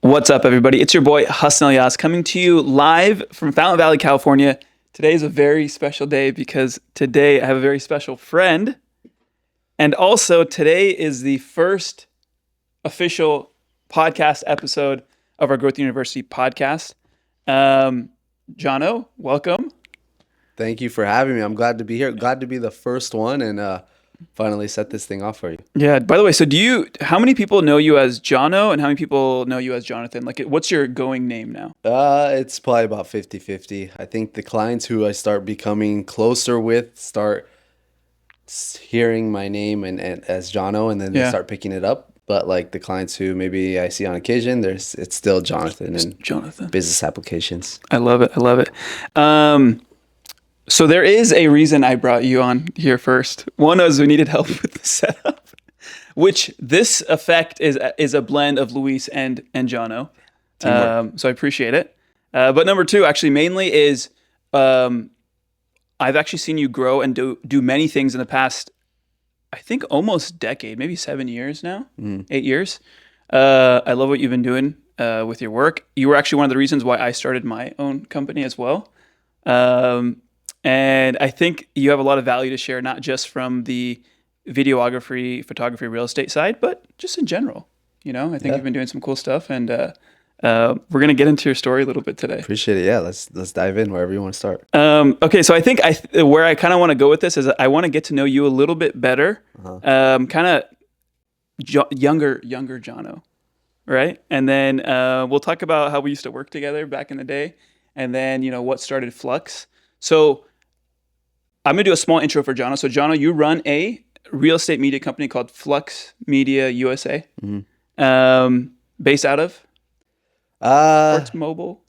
What's up, everybody? It's your boy Hassan Ilyas coming to you live from Fountain Valley, California. Today is a very special day because today I have a very special friend. And also, today is the first official podcast episode of our Growth University podcast. Jono, welcome. Thank you for having me. I'm glad to be here. Glad to be the first one and finally set this thing off for you. Yeah, by the way, so how many people know you as Jono and how many people know you as Jonathan? Like, what's your going name now? It's probably about 50-50. I think the clients who I start becoming closer with start hearing my name and as Jono, and then they start picking it up. But like the clients who maybe I see on occasion, it's still Jonathan and Jonathan. Business applications. I love it. I love it. So there is a reason I brought you on here first. One is we needed help with the setup, which this effect is a blend of Luis and Jono. So I appreciate it. But number two, actually, mainly is I've actually seen you grow and do many things in the past, I think almost decade, maybe 7 years now, 8 years. I love what you've been doing with your work. You were actually one of the reasons why I started my own company as well. And I think you have a lot of value to share, not just from the videography, photography, real estate side, but just in general. You know, I think you've been doing some cool stuff, and we're gonna get into your story a little bit today. Appreciate it. Yeah, let's dive in wherever you want to start. Okay, so I think where I kind of want to go with this is I want to get to know you a little bit better, kind of younger Jono, right? And then we'll talk about how we used to work together back in the day, and then what started Flux. So I'm going to do a small intro for Jono. So Jono, you run a real estate media company called Flux Media USA, based out of? It's mobile?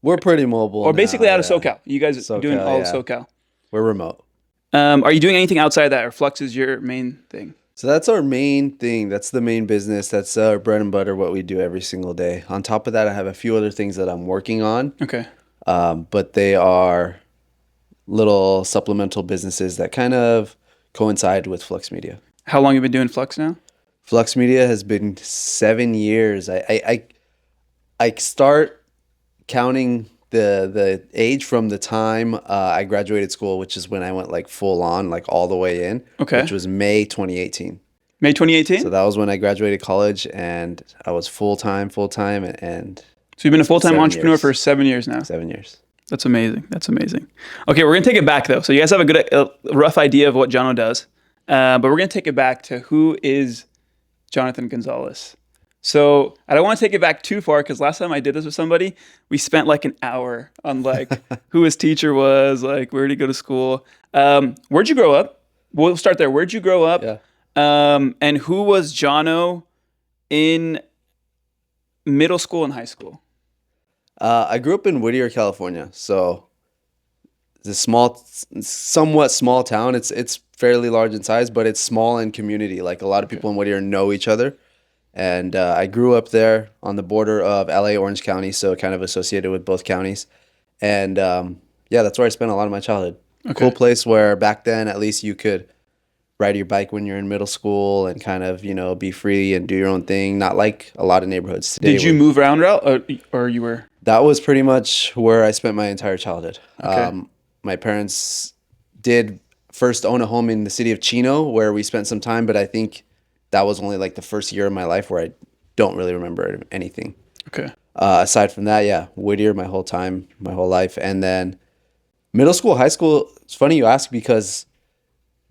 We're pretty mobile. Or basically out of SoCal. You guys are doing all of SoCal. We're remote. Are you doing anything outside of that, or Flux is your main thing? So that's our main thing. That's the main business. That's our bread and butter, what we do every single day. On top of that, I have a few other things that I'm working on. Okay. But they are little supplemental businesses that kind of coincide with Flux Media. How long have you been doing Flux now? Flux Media has been 7 years. I start counting the age from the time I graduated school, which is when I went like full on, like all the way in, which was May 2018. May 2018? So that was when I graduated college and I was full-time. And so you've been a full-time entrepreneur for 7 years now? 7 years. That's amazing. That's amazing. Okay, we're going to take it back, though. So you guys have a rough idea of what Jono does. But we're going to take it back to who is Jonathan Gonzalez. So I don't want to take it back too far because last time I did this with somebody, we spent like an hour on like who his teacher was, like where did he go to school. Where'd you grow up? We'll start there. Where'd you grow up? Yeah. And who was Jono in middle school and high school? I grew up in Whittier, California. So it's a somewhat small town. It's fairly large in size, but it's small in community. Like a lot of people in Whittier know each other. And I grew up there on the border of LA, Orange County, so kind of associated with both counties. And that's where I spent a lot of my childhood. Okay. Cool place where back then at least you could ride your bike when you're in middle school and kind of, be free and do your own thing. Not like a lot of neighborhoods today. Did you move around or you were? That was pretty much where I spent my entire childhood. Okay. My parents did first own a home in the city of Chino where we spent some time, but I think that was only like the first year of my life where I don't really remember anything. Okay. Aside from that, Whittier my whole life. And then middle school, high school, it's funny you ask because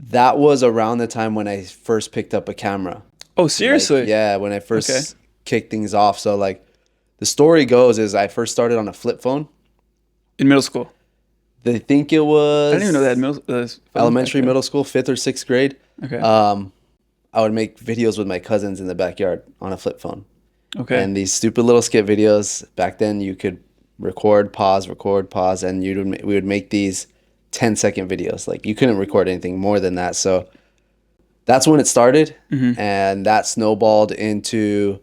that was around the time when I first picked up a camera. Oh, seriously? When I first kicked things off. So like the story goes is I first started on a flip phone. In middle school? They think it was... I didn't even know that elementary, middle school, 5th or 6th grade. Okay. I would make videos with my cousins in the backyard on a flip phone. Okay. And these stupid little skit videos, back then you could record, pause, and we would make these 10-second videos. Like you couldn't record anything more than that. So that's when it started. Mm-hmm. And that snowballed into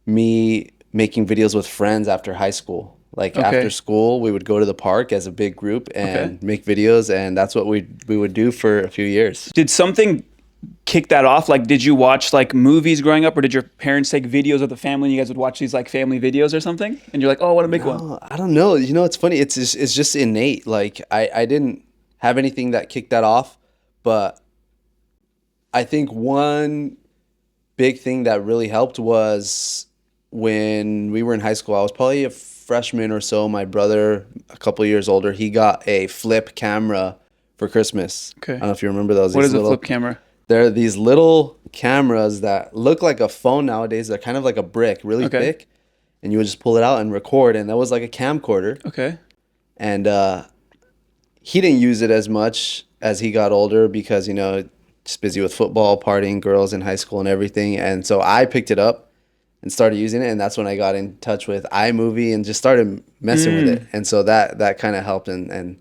me making videos with friends after high school. Like after school, we would go to the park as a big group and make videos. And that's what we would do for a few years. Did something kick that off? Like, did you watch like movies growing up, or did your parents take videos of the family and you guys would watch these like family videos or something? And you're like, oh, I want to make one. I don't know. You know, it's funny. It's just innate. Like I didn't have anything that kicked that off, but I think one big thing that really helped was when we were in high school. I was probably a freshman or so. My brother, a couple years older, he got a flip camera for Christmas. Okay. I don't know if you remember those. What These is a little, flip camera? They're these little cameras that look like a phone nowadays. They're kind of like a brick, really Okay. thick, and you would just pull it out and record. And that was like a camcorder. Okay. And he didn't use it as much as he got older because, you know, just busy with football, partying, girls in high school and everything. And so I picked it up and started using it. And that's when I got in touch with iMovie and just started messing with it. And so that kind of helped and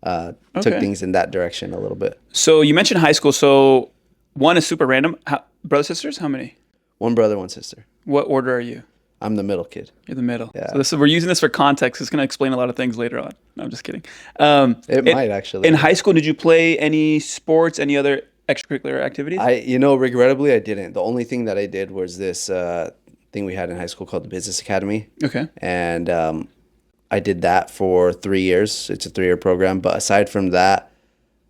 took things in that direction a little bit. So you mentioned high school. So one is super random. Brothers, sisters? How many? One brother, one sister. What order are you? I'm the middle kid. You're the middle. Yeah. So we're using this for context. It's going to explain a lot of things later on. No, I'm just kidding. It might actually. In high school, did you play any sports, any other extracurricular activities? Regrettably, I didn't. The only thing that I did was this thing we had in high school called the Business Academy. Okay. And I did that for 3 years. It's a 3-year program. But aside from that,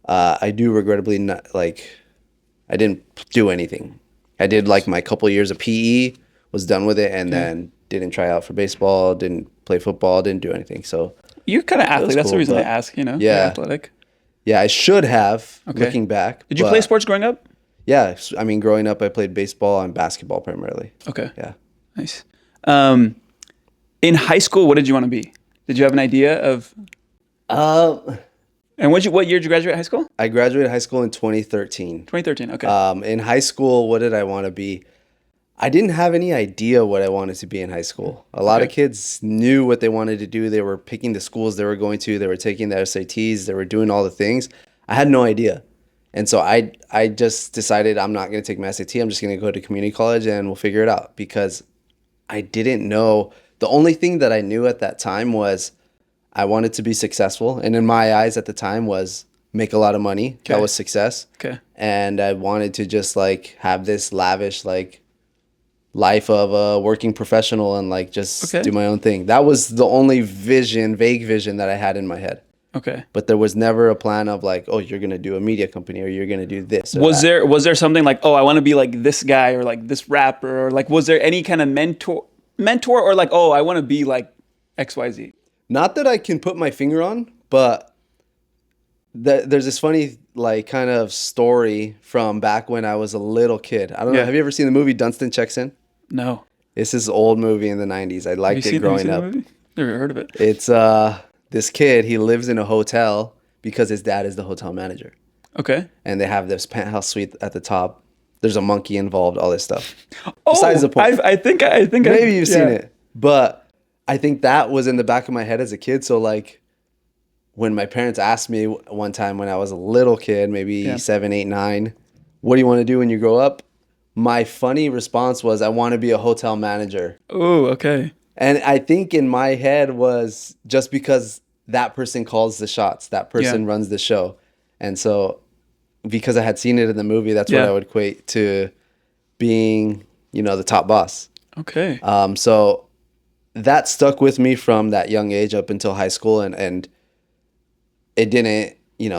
I do regrettably not, I didn't do anything. I did like my couple years of PE, was done with it, and then didn't try out for baseball, didn't play football, didn't do anything. So You're kind of athlete. That's cool, the reason I but- ask, you know? Yeah. You're athletic. yeah, I should have, Okay. looking back. Did you but play sports growing up? Yeah, I mean, growing up, I played baseball and basketball primarily. Okay. Yeah. Nice. In high school, what did you want to be? Did you have an idea of? And what year did you graduate high school? I graduated high school in 2013. 2013. Okay. In high school, what did I want to be? I didn't have any idea what I wanted to be in high school. A lot of kids knew what they wanted to do. They were picking the schools they were going to. They were taking the SATs. They were doing all the things. I had no idea. And so I just decided I'm not going to take my SAT. I'm just going to go to community college and we'll figure it out because I didn't know. The only thing that I knew at that time was I wanted to be successful. And in my eyes at the time was make a lot of money. Okay. That was success. Okay. And I wanted to just have this lavish life of a working professional and just do my own thing. That was the only vague vision that I had in my head. Okay. But there was never a plan of oh, you're going to do a media company or you're going to do this. Or Was that. there something like, oh, I want to be like this guy or like this rapper or was there any kind of mentor or oh, I want to be like XYZ? Not that I can put my finger on, but there's this funny kind of story from back when I was a little kid. I don't know. Have you ever seen the movie Dunstan Checks In? No. It's this old movie in the 90s. I liked it growing up. Never heard of it. It's this kid, he lives in a hotel because his dad is the hotel manager. Okay. And they have this penthouse suite at the top. There's a monkey involved, all this stuff. Oh, Besides the point. I think Maybe you've seen it. But I think that was in the back of my head as a kid. So when my parents asked me one time when I was a little kid, maybe 7, 8, 9, what do you want to do when you grow up? My funny response was, I want to be a hotel manager. Oh, okay. And I think in my head was just because that person calls the shots, that person runs the show. And so because I had seen it in the movie, that's what I would equate to being, the top boss. Okay. So that stuck with me from that young age up until high school. And it didn't,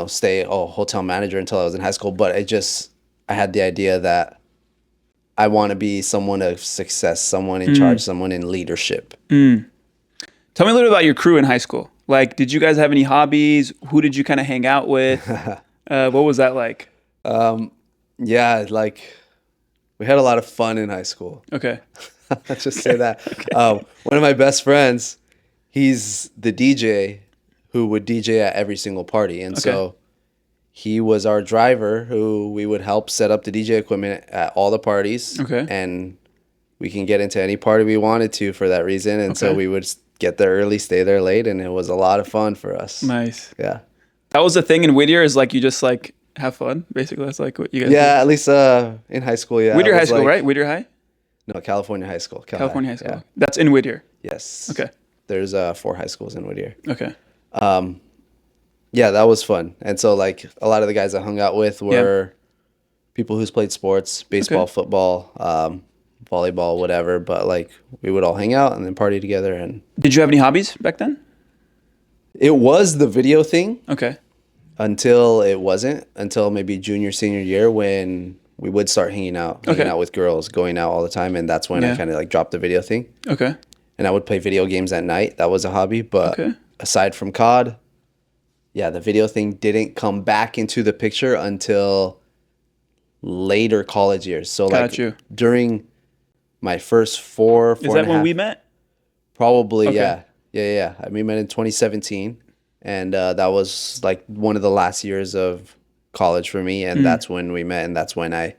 stay, hotel manager until I was in high school. But I had the idea that I want to be someone of success, someone in charge, someone in leadership. Tell me a little bit about your crew in high school. Did you guys have any hobbies? Who did you kind of hang out with? What was that like? Yeah, we had a lot of fun in high school. Okay. Let's just say that. One of my best friends, he's the DJ who would DJ at every single party. And so he was our driver who we would help set up the DJ equipment at all the parties. Okay. And we can get into any party we wanted to for that reason. And so we would get there early, stay there late, and it was a lot of fun for us. Nice. Yeah. That was the thing in Whittier is you just have fun. Basically, that's what you guys do. At least in high school, yeah. Whittier High School, right? Whittier High? No, California High School. California High School. Yeah. That's in Whittier. Yes. Okay. There's 4 high schools in Whittier. Okay. Yeah, that was fun. And so a lot of the guys I hung out with were people who's played sports, baseball, Okay. football, volleyball, whatever. But like we would all hang out and then party together. And Did you have any hobbies back then? it was the video thing Okay. until it wasn't, until maybe junior, senior year when we would start hanging Okay. out with girls, going out all the time. And that's when I Yeah. kind of like dropped the video thing. Okay. And I would play video games at night. That was a hobby. But Okay. aside from COD, yeah, the video thing didn't come back into the picture until later college years. So Got like you. during my first four Is and that a when half, we met? probably, Okay. yeah. Yeah. We met in 2017. And that was like one of the last years of college for me. And that's when we met. And that's when I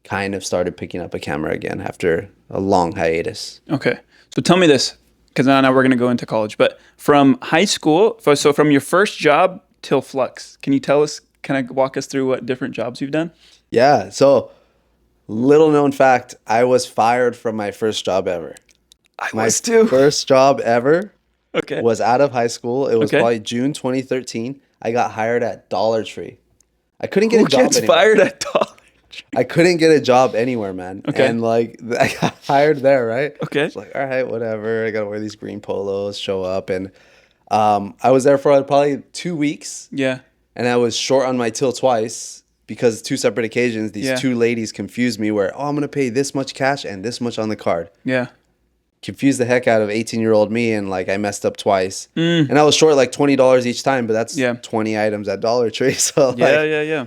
kind of started picking up a camera again after a long hiatus. Okay. So tell me this, because now we're going to go into college. But from high school, so from your first job till Flux, can you tell us, kind of walk us through what different jobs you've done? Yeah. So, little known fact, I was fired from my first job ever. I My was too. first job ever Okay. was out of high school. It was Okay. probably June 2013. I got hired at Dollar Tree. I couldn't get Who a job gets anywhere. fired at Dollar Tree? I couldn't get a job anywhere, man. Okay. And like I got hired there, right? Okay. It's like, all right, whatever. I gotta wear these green polos, show up, and I was there for probably 2 weeks, Yeah. and I was short on my till twice because two separate occasions. These Yeah. two ladies confused me. Where I'm gonna pay this much cash and this much on the card. Yeah. Confused the heck out of 18-year-old me, and like I messed up twice. And I was short like $20 each time, but that's Yeah. 20 items at Dollar Tree. So like,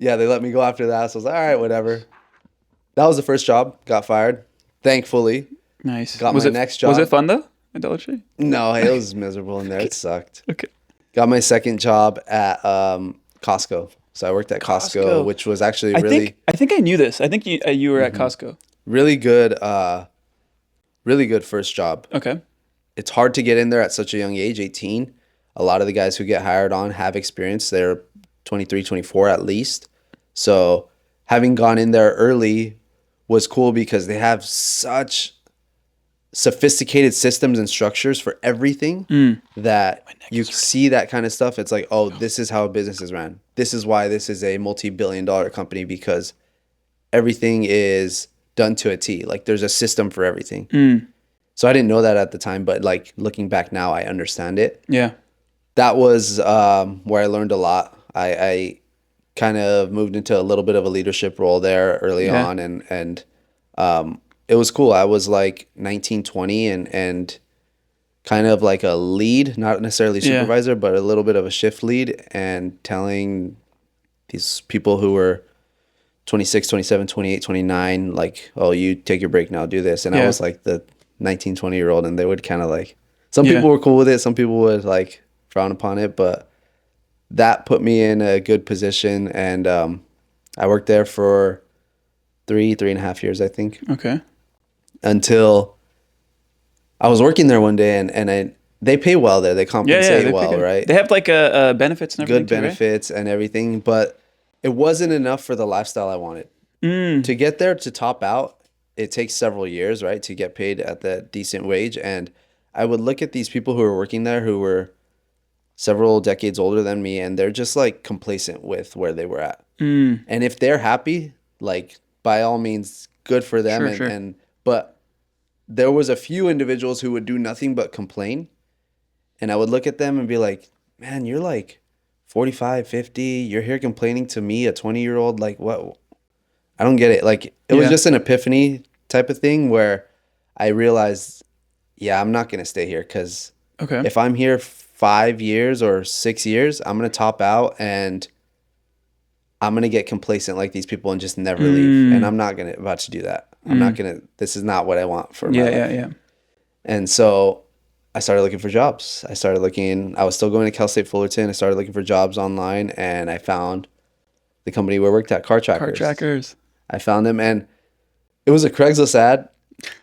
Yeah. they let me go after that. So I was like, all right, whatever. That was the first job. Got fired. Thankfully. Nice. Got was my it, next job. Was it fun though at Dollar Tree? No, it was miserable in there. It sucked. Okay. Got my second job at Costco. So I worked at Costco, Costco. which was actually I really, think I knew this. I think you were at Costco. really good, really good first job. Okay. It's hard to get in there at such a young age, 18. A lot of the guys who get hired on have experience. They're 23, 24 at least. So having gone in there early was cool because they have such sophisticated systems and structures for everything that you see that kind of stuff. It's like, oh, this is how a business is ran. This is why this is a multi-billion-dollar company, because everything is done to a T. Like there's a system for everything. So I didn't know that at the time, but like looking back now, I understand it. Yeah. That was where I learned a lot. I kind of moved into a little bit of a leadership role there early on, and it was cool. I was like 19, 20 and kind of like a lead, not necessarily supervisor, but a little bit of a shift lead, and telling these people who were 26, 27, 28, 29, like, oh, you take your break now, do this. And I was like the 19, 20-year-old, and they would kind of like, some people were cool with it, some people would like frown upon it, but that put me in a good position. And I worked there for 3.5 years, I think. Okay. Until I was working there one day, and they pay well there. They compensate they well, pay good. right? They have like benefits and everything. Good benefits and everything, but it wasn't enough for the lifestyle I wanted. To get there, to top out, it takes several years, right, to get paid at that decent wage. And I would look at these people who were working there who were several decades older than me, and they're just like complacent with where they were at. And if they're happy, like by all means, good for them. And but there was a few individuals who would do nothing but complain, and I would look at them and be like, man, you're like 45, 50, you're here complaining to me, a 20-year-old, like what? I don't get it. Like it was just an epiphany type of thing where I realized, yeah, I'm not going to stay here, because if I'm here 5 years or 6 years, I'm going to top out and I'm going to get complacent like these people and just never leave. And I'm not going to about to do that. I'm not going to, this is not what I want for my life. Yeah. And so I started looking for jobs. I was still going to Cal State Fullerton. I started looking for jobs online, and I found the company where I worked at, Car Trackers. I found them, and it was a Craigslist ad,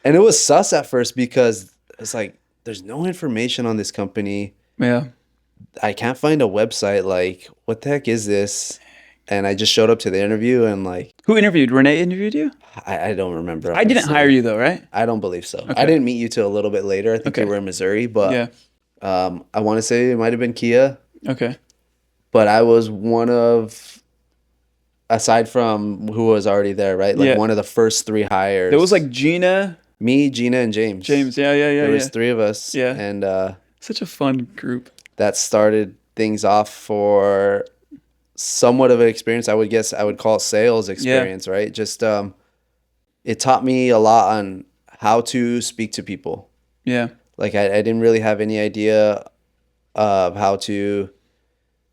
and it was sus at first because it's like, there's no information on this company. Yeah. I can't find a website. Like, what the heck is this? And I just showed up to the interview, and like, Who interviewed? Renee interviewed you? I don't remember. I didn't hire you though, right? I don't believe so. I didn't meet you till a little bit later. I think you were in Missouri, but I want to say it might have been Kia. Okay. But I was one of aside from who was already there, right? Like Yeah. one of the first three There was hires. like Gina, Me, Gina, and James. James. Yeah, yeah, yeah, There was yeah. three of us, Yeah. and Such a fun group. that started things off for somewhat of an experience. I would guess I would call it sales Yeah. experience, right? Just it taught me a lot on how to speak to people. Yeah. Like I didn't really have any idea of how to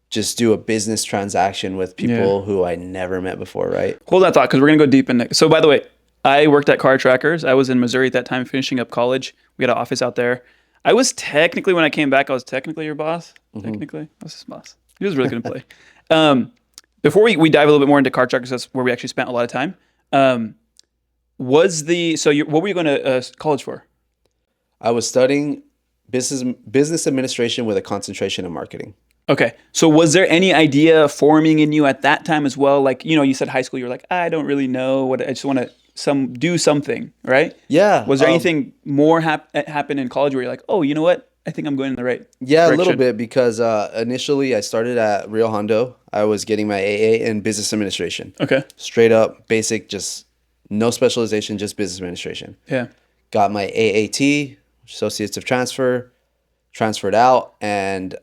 just do a business transaction with Yeah. people who I never met before, right? Hold that thought because we're going to go deep in it. So, by the way, I worked at Car Trackers. I was in Missouri at that time, finishing up college. We had an office out there. I was technically, when I came back, I was technically your boss. Technically, I was his boss. He was really going to play. Before we dive a little bit more into Car Trackers, that's where we actually spent a lot of time. What were you going to college for? I was studying business administration with a concentration in marketing. Okay. So was there any idea forming in you at that time as well? Like, you said high school, you were like, I don't really know what I just want to do something, right? Yeah. Was there anything more happen in college where you're like, oh, you know what? I think I'm going in the right Yeah, direction. a little bit because initially I started at Rio Hondo. I was getting my AA in business administration. Okay. Straight up, basic, just no specialization, just business administration. Yeah. Got my AAT, Associates of Transfer, transferred out, and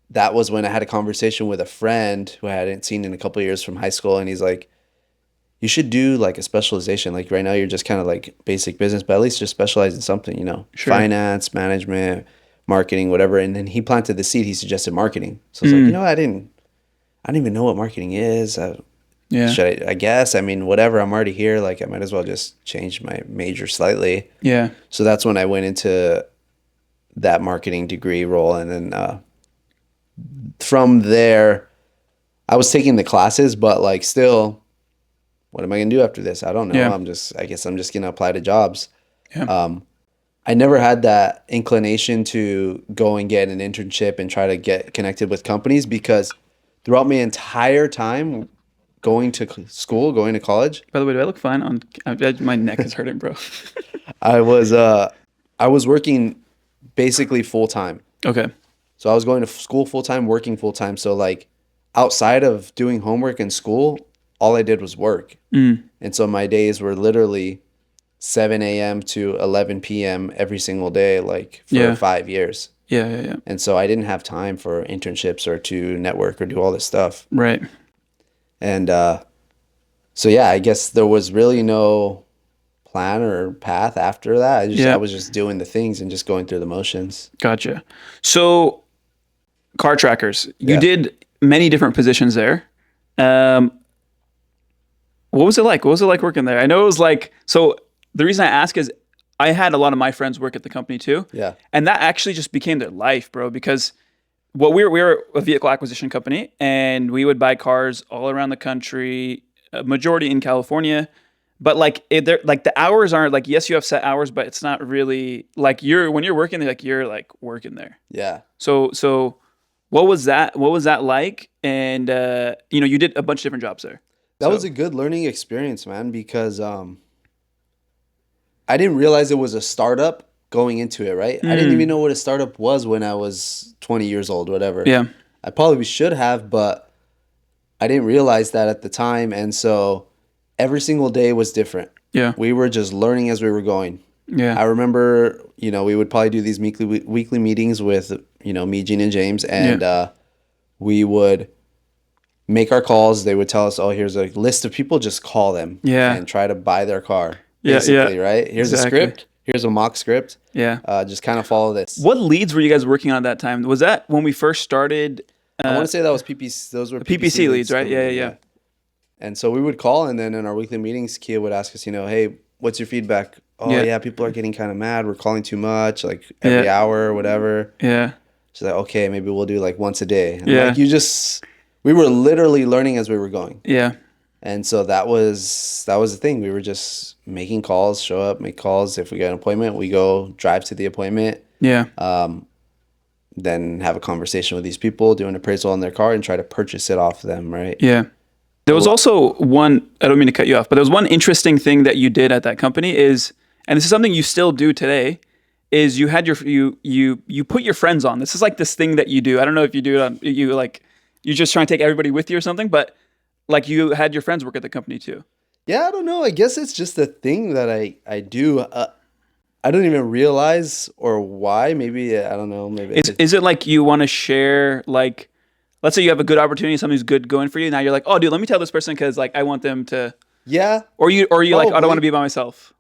that was when I had a conversation with a friend who I hadn't seen in a couple of years from high school, and he's like, you should do like a specialization. Like right now you're just kind of like basic business, but at least just specialize in something, Sure. finance, management, marketing, whatever. And then he planted the seed. He suggested marketing. So I was like, I don't even know what marketing is. Yeah. Should I guess, I mean, whatever, I'm already here. Like I might as well just change my major slightly. Yeah. So that's when I went into that marketing degree role. And then from there, I was taking the classes, but like still, what am I going to do after this? I don't know. Yeah. I guess I'm just going to apply to jobs. Yeah. I never had that inclination to go and get an internship and try to get connected with companies because throughout my entire time going to school, going to college, By the way, do I look fine my neck is hurting, bro. I was working basically full time. Okay. So I was going to school full time, working full time. So like outside of doing homework in school, all I did was work. And so my days were literally 7 a.m. to 11 p.m. every single day, like for 5 years. Yeah, yeah, yeah. And so I didn't have time for internships or to network or do all this stuff. Right. And so, yeah, I guess there was really no plan or path after that. I was just doing the things and just going through the motions. Gotcha. So, Car Trackers, you Yeah. did many different positions there. What was it like? What was it like working there? I know it was like, so the reason I ask is I had a lot of my friends work at the company too. Yeah. And that actually just became their life, bro, because we were a vehicle acquisition company and we would buy cars all around the country, a majority in California. But like the hours aren't like, yes, you have set hours, but it's not really like when you're working there, like you're like working there. Yeah. So what was that like? And you did a bunch of different jobs there. That was a good learning experience, man, because I didn't realize it was a startup going into it, right? I didn't even know what a startup was when I was 20 years old, whatever. Yeah. I probably should have, but I didn't realize that at the time. And so every single day was different. Yeah. We were just learning as we were going. Yeah. I remember, we would probably do these weekly meetings with, me, Gene, and James, and we would make our calls. They would tell us, oh, here's a list of people, just call them and try to buy their car. Basically, right? Here's a script. Here's a mock script. Yeah. Just kind of follow this. What leads were you guys working on at that time? Was that when we first started? I want to say that was PPC. Those were PPC leads, right? Yeah. And so we would call, and then in our weekly meetings, Kia would ask us, hey, what's your feedback? Oh, yeah, people are getting kind of mad. We're calling too much, like every hour or whatever. Yeah. She's like, okay, maybe we'll do like once a day. And Yeah. We were literally learning as we were going. Yeah. And so that was the thing. We were just making calls, show up, make calls. If we got an appointment, we go drive to the appointment. Yeah. Then have a conversation with these people, do an appraisal on their car, and try to purchase it off them, right? Yeah. There was also one, I don't mean to cut you off, but there was one interesting thing that you did at that company is, and this is something you still do today, is you had you put your friends on. This is like this thing that you do. I don't know if you do it on, you just try and take everybody with you or something, but like you had your friends work at the company too. Yeah, I don't know. I guess it's just a thing that I do. I don't even realize or why. Maybe I don't know. Maybe Is it's is it like you want to share like, let's say you have a good opportunity, something's good going for you. Now you're like, oh, dude, let me tell this person because like I want them to, yeah, or you like, I don't want to probably. be by myself.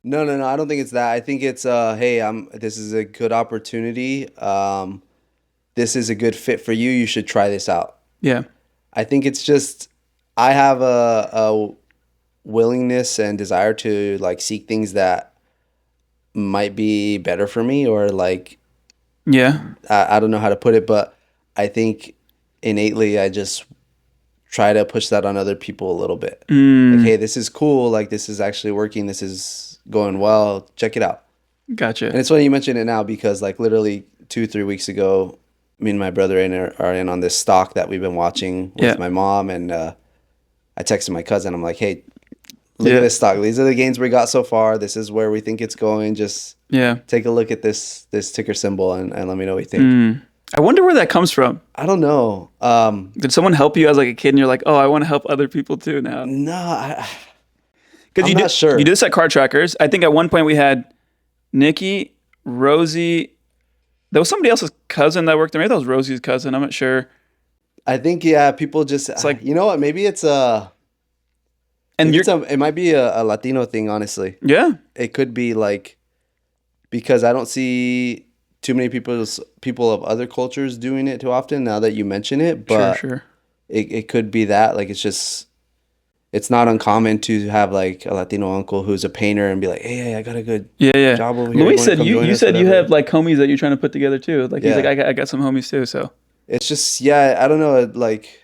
No, no, no. I don't think it's that. I think it's hey, this is a good opportunity. This is a good fit for you. You should try this out. Yeah. I think it's just I have a willingness and desire to like seek things that might be better for me or like Yeah. I don't know how to put it, but I think innately I just try to push that on other people a little bit. Like, Mm, hey, this is cool. Like, this is actually working. This is going well. Check it out. And gotcha. it's funny you mention it now because, like, literally 2, 3 weeks ago, me and my brother are in on this stock that we've been watching Yeah. with my mom. And I texted my cousin. I'm like, hey, look at Yeah. this stock. These are the gains we got so far. This is where we think it's going. Just Yeah. take a look at this ticker symbol and let me know what you think. Mm. I wonder where that comes from. I don't know. Did someone help you as like a kid and you're like, oh, I want to help other people too now? No, Because I'm not sure. you do this at Car Trackers. I think at one point we had Nikki, Rosie. There was somebody else's cousin that worked there. Maybe that was Rosie's cousin. I'm not sure. I think yeah, people just It's like, you know what? Maybe it's and you're, it might be a Latino thing. Honestly, yeah, it could be like because I don't see too many people of other cultures doing it too often. Now that you mention it, but sure. it could be that like it's not uncommon to have like a Latino uncle who's a painter and be like, hey, I got a good Yeah, yeah. job over here. Louis wanna said come join you us, said you whatever?" have like homies that you're trying to put together too. Like he's Yeah. like, I got some homies too. So It's just yeah, I don't know. Like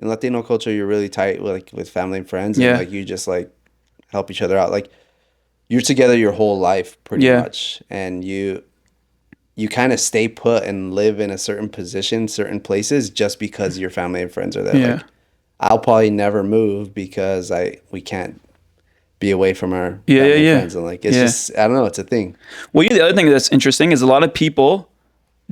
in Latino culture, you're really tight with family and friends, and Yeah. like you just like help each other out. Like you're together your whole life pretty Yeah. much, and you kind of stay put and live in a certain position, certain places, just because your family and friends are there. Yeah. Like I'll probably never move because we can't be away from our Yeah, family and yeah. friends, and like it's Yeah. just I don't know, it's a thing. well, the other thing that's interesting is a lot of people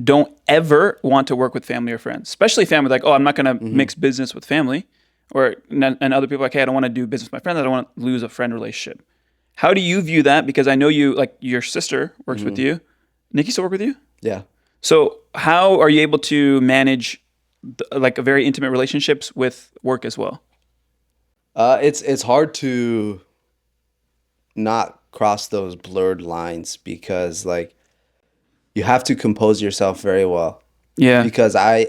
don't ever want to work with family or friends, especially family. Like, oh, I'm not going to mix business with family, and other people are like, hey, I don't want to do business with my friends. I don't want to lose a friend relationship. How do you view that? Because I know you like your sister works with you. Nikki still work with you. Yeah. So how are you able to manage like a very intimate relationships with work as well? It's hard to not cross those blurred lines because like you have to compose yourself very well Yeah. because I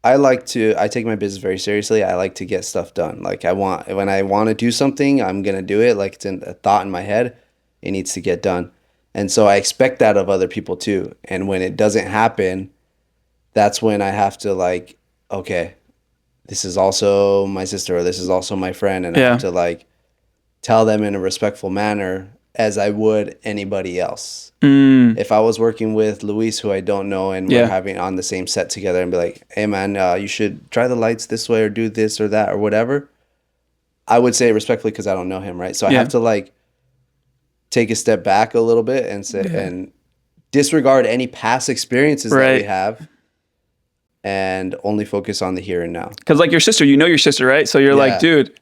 take my business very seriously. I like to get stuff done. Like when I want to do something, I'm going to do it. Like it's a thought in my head. It needs to get done. And so I expect that of other people too. And when it doesn't happen, that's when I have to like, okay, this is also my sister or this is also my friend. And I Yeah. have to like tell them in a respectful manner as I would anybody else. If I was working with Luis, who I don't know, and Yeah. we're having on the same set together and be like, hey man, you should try the lights this way or do this or that or whatever, I would say it respectfully because I don't know him, right? So I Yeah. have to like take a step back a little bit and say and disregard any past experiences that we Right. have and only focus on the here and now. Because like your sister, you know your sister, right? So you're like, Yeah. dude,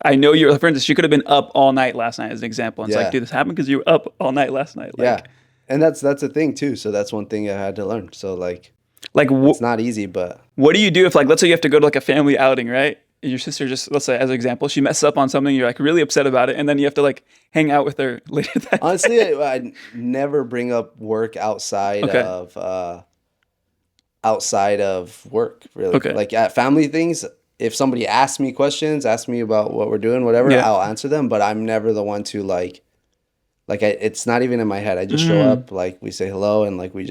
I know you're, for instance, she could have been up all night last night as an example. And it's Yeah. like, dude, this happened because you were up all night last night. Like, Yeah. And that's a thing too. So that's one thing I had to learn. So like like it's not easy, but what do you do if like, let's say you have to go to like a family outing, right? And your sister just, let's say as an example, she messes up on something, you're like really upset about it. And then you have to like hang out with her later that honestly, I never bring up work outside Okay. of work, really. Okay. Like at family things, if somebody asks me questions, asks me about what we're doing, whatever, Yeah. I'll answer them. But I'm never the one to it's not even in my head. I just show up, like we say hello, and like we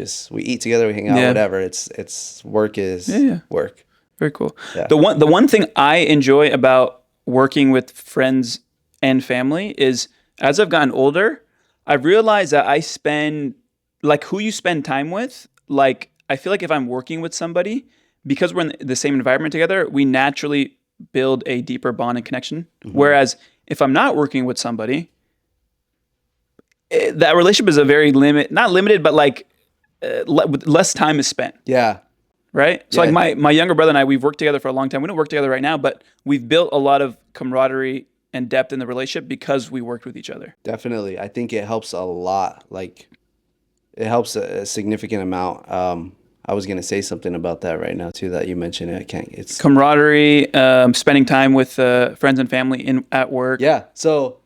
eat together, we hang out, Yeah. whatever. It's work is Yeah. work. Very cool. Yeah. The one thing I enjoy about working with friends and family is as I've gotten older, I've realized that I spend like who you spend time with. Like I feel like if I'm working with somebody, because we're in the same environment together, we naturally build a deeper bond and connection. Whereas if I'm not working with somebody, that relationship is a very not limited, but like less time is spent. Yeah. right? So Yeah. like my younger brother and I, we've worked together for a long time. We don't work together right now, but we've built a lot of camaraderie and depth in the relationship because we worked with each other. Definitely. I think it helps a lot. Like it helps a significant amount. I was gonna say something about that right now too that you mentioned it. I can't. It's Camaraderie, spending time with friends and family in at work. yeah. So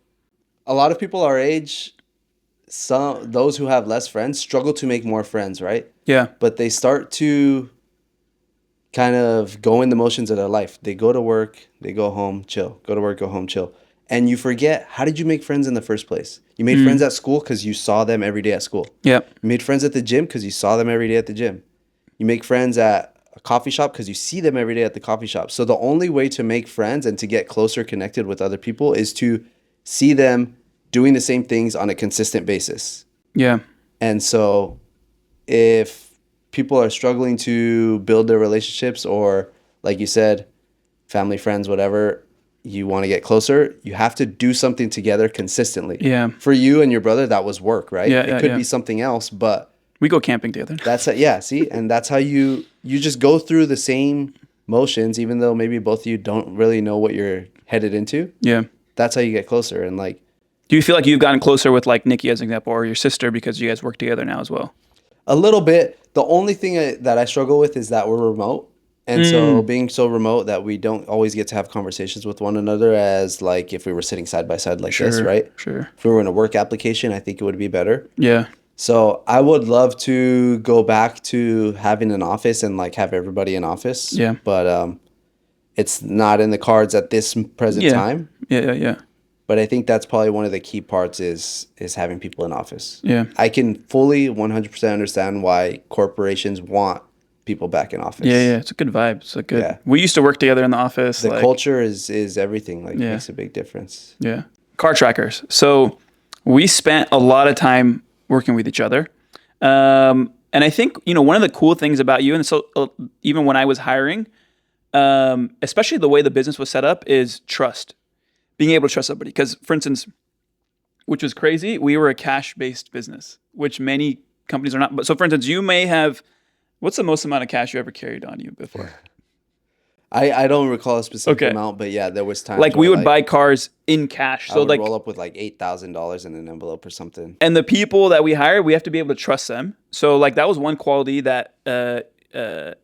a lot of people our age, those who have less friends struggle to make more friends, right? Yeah. But they start to kind of go in the motions of their life. They go to work, they go home, chill. Go to work, go home, chill. And you forget, how did you make friends in the first place? You made friends at school because you saw them every day at school. Yeah. You made friends at the gym because you saw them every day at the gym. You make friends at a coffee shop because you see them every day at the coffee shop. So the only way to make friends and to get closer connected with other people is to see them doing the same things on a consistent basis. Yeah. And so if people are struggling to build their relationships or, like you said, family, friends, whatever, you want to get closer, you have to do something together consistently. Yeah. For you and your brother, that was work, right? Yeah, It could be something else, but we go camping together. yeah, see? And that's how you just go through the same motions, even though maybe both of you don't really know what you're headed into. Yeah. That's how you get closer. And like, do you feel like you've gotten closer with like Nikki as an example, or your sister, because you guys work together now as well? a little bit. The only thing that I struggle with is that we're remote. And so being so remote that we don't always get to have conversations with one another as like if we were sitting side by side like this, right? Sure. If we were in a work application, I think it would be better. Yeah. So I would love to go back to having an office and like have everybody in office. Yeah. But it's not in the cards at this present time. Yeah. But I think that's probably one of the key parts is having people in office. Yeah. I can fully 100% understand why corporations want people back in office. Yeah. It's a good vibe. It's a good. Yeah. We used to work together in the office. The culture is everything. Like makes a big difference. Yeah. Car trackers. So we spent a lot of time working with each other. And I think, one of the cool things about you, and so even when I was hiring, especially the way the business was set up, is trust. Being able to trust somebody. Because, for instance, which was crazy, we were a cash-based business, which many companies are not. But so, for instance, you may have, what's the most amount of cash you ever carried on you before? I don't recall a specific amount, but yeah, there was times like we would buy cars in cash. So I would like roll up with like $8,000 in an envelope or something. And the people that we hire, we have to be able to trust them. So like that was one quality that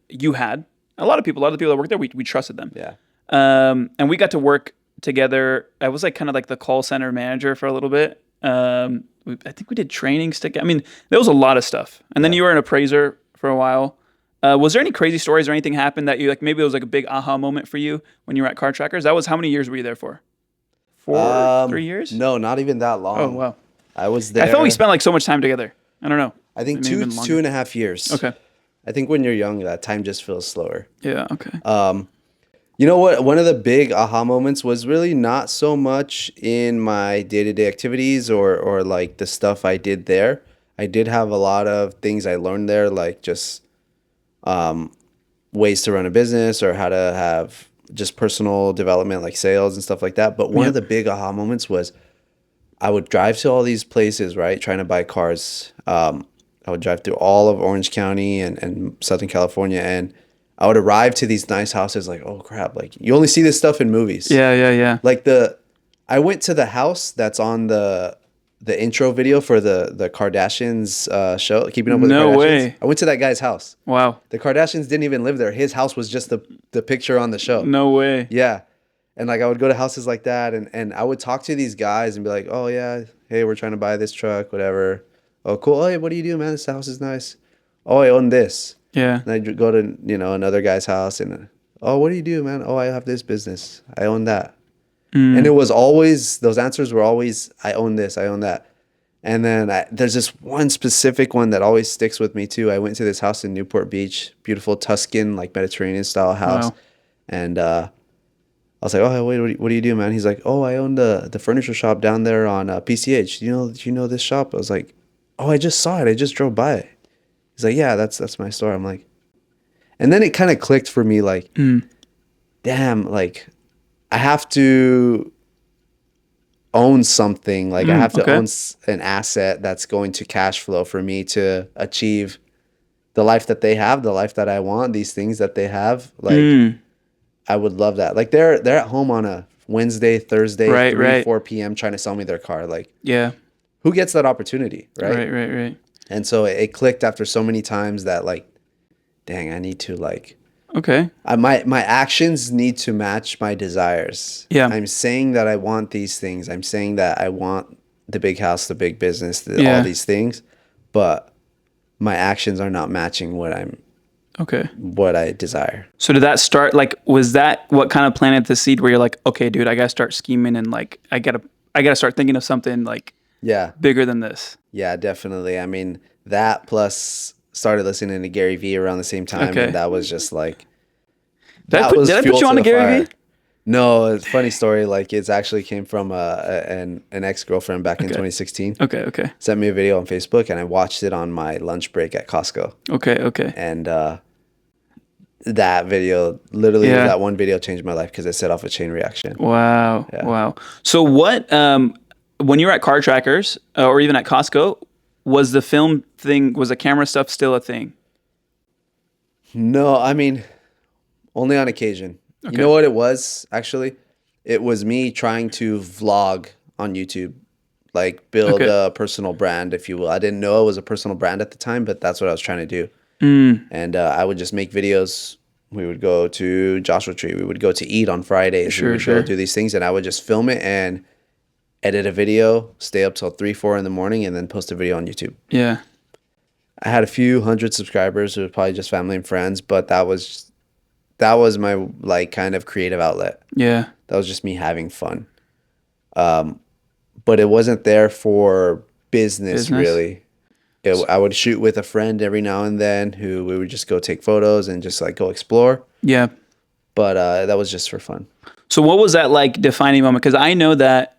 you had. A lot of people that worked there, we trusted them. Yeah. And we got to work together. I was like kind of like the call center manager for a little bit. I think we did trainings together. I mean, there was a lot of stuff. And then you were an appraiser for a while. Was there any crazy stories or anything happened that you like? Maybe it was like a big aha moment for you when you were at Car Trackers. That was how many years were you there for? 3 years? No, not even that long. Oh wow! I was there. I thought we spent like so much time together. I don't know. I think Maybe 2.5 years. Okay. I think when you're young, that time just feels slower. Yeah. Okay. You know what? One of the big aha moments was really not so much in my day-to-day activities or like the stuff I did there. I did have a lot of things I learned there, like just ways to run a business or how to have just personal development, like sales and stuff like that. But one of the big aha moments was I would drive to all these places, right, trying to buy cars. I would drive through all of Orange County and Southern California, and I would arrive to these nice houses like, oh crap, like you only see this stuff in movies. Yeah. Like I went to the house that's on the intro video for the Kardashians show, Keeping Up with the Kardashians. No way. I went to that guy's house. Wow. The Kardashians didn't even live there. His house was just the picture on the show. No way. Yeah. And like I would go to houses like that and I would talk to these guys and be like, oh yeah, hey, we're trying to buy this truck, whatever. Oh, cool. Oh, hey, what do you do, man? This house is nice. Oh, I own this. Yeah. And I'd go to, another guy's house and, oh, what do you do, man? Oh, I have this business. I own that. And it was always, those answers were always, I own this, I own that. And then there's this one specific one that always sticks with me too. I went to this house in Newport Beach, beautiful Tuscan, like Mediterranean style house. Wow. And I was like, oh, wait, what do you do, man? He's like, oh, I own the furniture shop down there on PCH. Do you know this shop? I was like, oh, I just saw it. I just drove by it. He's like, yeah, that's my store. I'm like, and then it kind of clicked for me, like, damn, like I have to own something. Like I have to own an asset that's going to cash flow for me to achieve the life that they have, the life that I want, these things that they have, like I would love that. Like they're at home on a Wednesday, Thursday, Right, 3, right. 4 p.m. trying to sell me their car. Like Yeah. who gets that opportunity, right? Right, right, right. And so it clicked after so many times that like, dang, I need to like, Okay. my actions need to match my desires. Yeah. I'm saying that I want these things. I'm saying that I want the big house, the big business, all Yeah. these things, but my actions are not matching Okay. what I desire. So did that start like was that what kind of planted the seed where you're like, okay, dude, I gotta start scheming and like I gotta start thinking of something like Yeah. bigger than this. Yeah, definitely. I mean, that plus started listening to Gary Vee around the same time, Okay. and that was just like Did that was I put fuel you on to to the Gary fire. Vee? No, it's a funny story. Like it's actually came from an ex-girlfriend back in Okay. 2016. Okay, okay. Sent me a video on Facebook, and I watched it on my lunch break at Costco. Okay, okay. And that video, literally, Yeah. that one video changed my life because it set off a chain reaction. Wow. Yeah. Wow. So what when you were at Car Trackers or even at Costco, was the film thing, was the camera stuff still a thing? No, I mean, only on occasion. You Okay. know what it was, actually? It was me trying to vlog on YouTube, like build Okay. a personal brand, if you will. I didn't know it was a personal brand at the time, but that's what I was trying to do. And I would just make videos. We would go to Joshua Tree. We would go to eat on Fridays. Sure, We would sure. go do these things, and I would just film it and edit a video, stay up till 3, 4 in the morning, and then post a video on YouTube. Yeah. I had a few hundred subscribers. It was probably just family and friends, but that was my like kind of creative outlet. Yeah. That was just me having fun. But it wasn't there for business. Really. I would shoot with a friend every now and then who we would just go take photos and just like go explore. Yeah. But that was just for fun. So what was that like defining moment? Because I knew that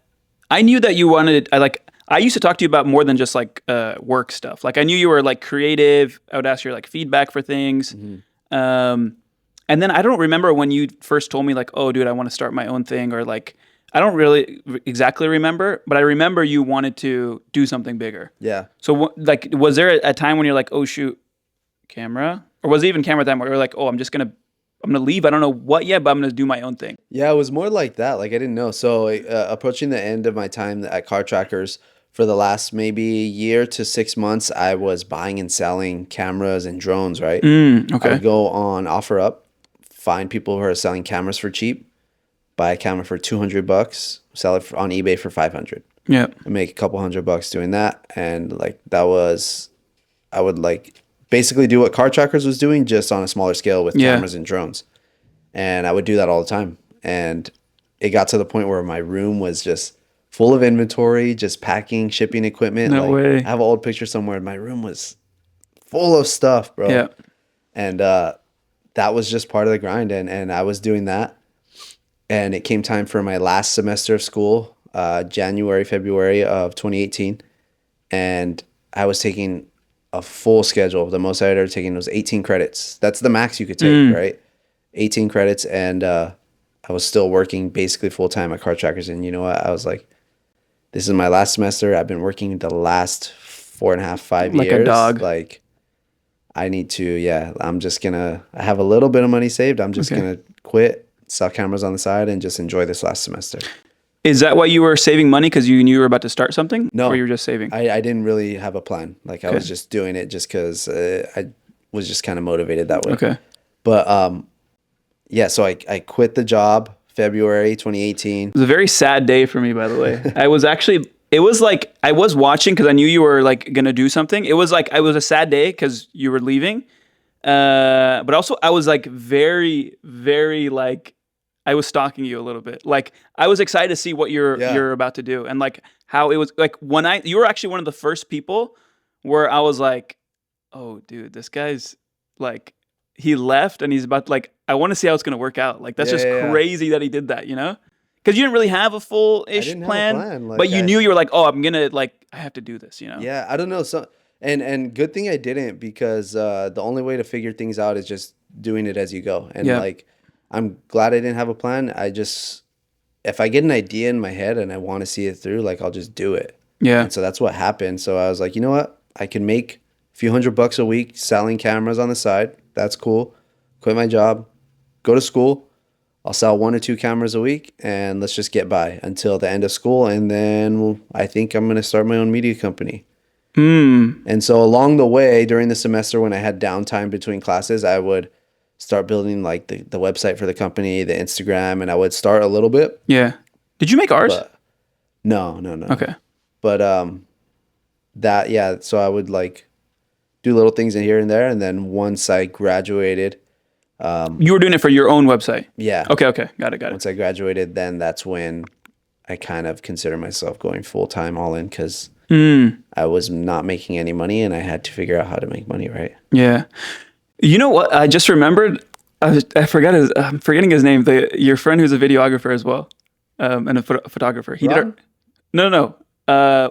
you wanted. I used to talk to you about more than just like work stuff. Like I knew you were like creative. I would ask your like feedback for things. And then I don't remember when you first told me like, oh, dude, I want to start my own thing, or like I don't really exactly remember, but I remember you wanted to do something bigger. Yeah. So like, was there a time when you're like, oh shoot, camera, or was it even camera time where you're like, oh, I'm gonna leave. I don't know what yet, but I'm gonna do my own thing. Yeah, it was more like that. Like I didn't know. So approaching the end of my time at Car Trackers, for the last maybe year to 6 months, I was buying and selling cameras and drones. Right. I Okay. would go on OfferUp, find people who are selling cameras for cheap, buy a camera for $200, sell it on eBay for 500. Yeah. I make a couple $100 doing that, and like I would like basically do what Car Trackers was doing, just on a smaller scale with cameras and drones, and I would do that all the time. And it got to the point where my room was just full of inventory, just packing, shipping equipment. No like, way. I have an old picture somewhere. My room was full of stuff, bro. Yeah. And that was just part of the grind, and I was doing that. And it came time for my last semester of school, January, February of 2018. And I was taking a full schedule. The most I had ever taken was 18 credits. That's the max you could take, right? 18 credits. And I was still working basically full time at Car Trackers. And you know what? I was like, this is my last semester. I've been working the last 4.5, 5 years. Like a dog. Like, I need to, I have a little bit of money saved. I'm just going to quit, sell cameras on the side, and just enjoy this last semester. Is that why you were saving money? Because you knew you were about to start something? No. Or you were just saving? I didn't really have a plan. Like I was just doing it just because I was just kind of motivated that way. Okay. But yeah, so I quit the job February 2018. It was a very sad day for me, by the way. It was like, I was watching because I knew you were like going to do something. It was a sad day because you were leaving. But also I was like very, very like, I was stalking you a little bit. Like I was excited to see what you're about to do. And like how it was like you were actually one of the first people where I was like, oh dude, this guy's like, he left and he's about to, like, I want to see how it's going to work out. Like that's crazy that he did that, you know? Because you didn't really have a full-ish plan, Like, but you knew you were like, oh, I'm going to like, I have to do this, you know? Yeah, I don't know. So and good thing I didn't, because the only way to figure things out is just doing it as you go. And like, I'm glad I didn't have a plan. If I get an idea in my head and I want to see it through, like I'll just do it. Yeah. And so that's what happened. So I was like, you know what? I can make few $100 a week selling cameras on the side. That's cool. Quit my job, go to school. I'll sell 1 or 2 cameras a week, and let's just get by until the end of school. And then I think I'm going to start my own media company. And so along the way, during the semester when I had downtime between classes, I would start building like the website for the company, the Instagram, and I would start a little bit. Yeah. Did you make ours? But no. Okay. But so I would like do little things in here and there. And then once I graduated, You were doing it for your own website? yeah. Okay. Got it. Once I graduated, then that's when I kind of consider myself going full-time all in, because I was not making any money and I had to figure out how to make money, right? Yeah. You know what? I just remembered. I'm forgetting his name. Your friend who's a videographer as well, and a photographer. He Ron? did. No.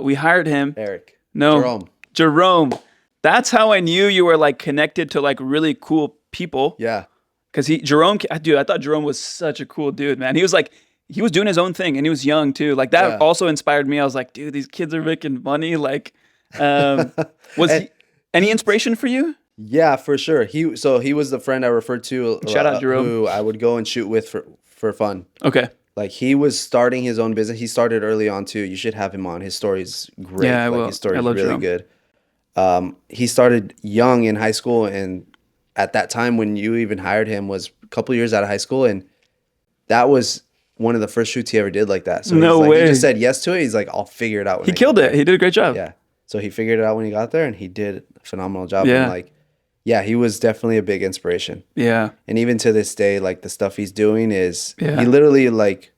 We hired him. Eric. No. Jerome. That's how I knew you were like connected to like really cool people. Yeah. Because Jerome, dude, I thought Jerome was such a cool dude, man. He was doing his own thing, and he was young too. Like that also inspired me. I was like, dude, these kids are making money. Like, was he any inspiration for you? Yeah, for sure. He was the friend I referred to. Shout out Jerome. Who I would go and shoot with for fun. Okay. Like he was starting his own business. He started early on too. You should have him on. His story's great. Yeah, I will. His story's I love really Jerome. good. He started young in high school, and at that time when you even hired him was a couple years out of high school, and that was one of the first shoots he ever did like that. So No he way. just said yes to it. He's like, I'll figure it out. When He I killed get it. there. He did a great job. Yeah. So he figured it out when he got there, and he did a phenomenal job. Yeah. And like, yeah, he was definitely a big inspiration. Yeah. And even to this day, like the stuff he's doing is Yeah. he literally like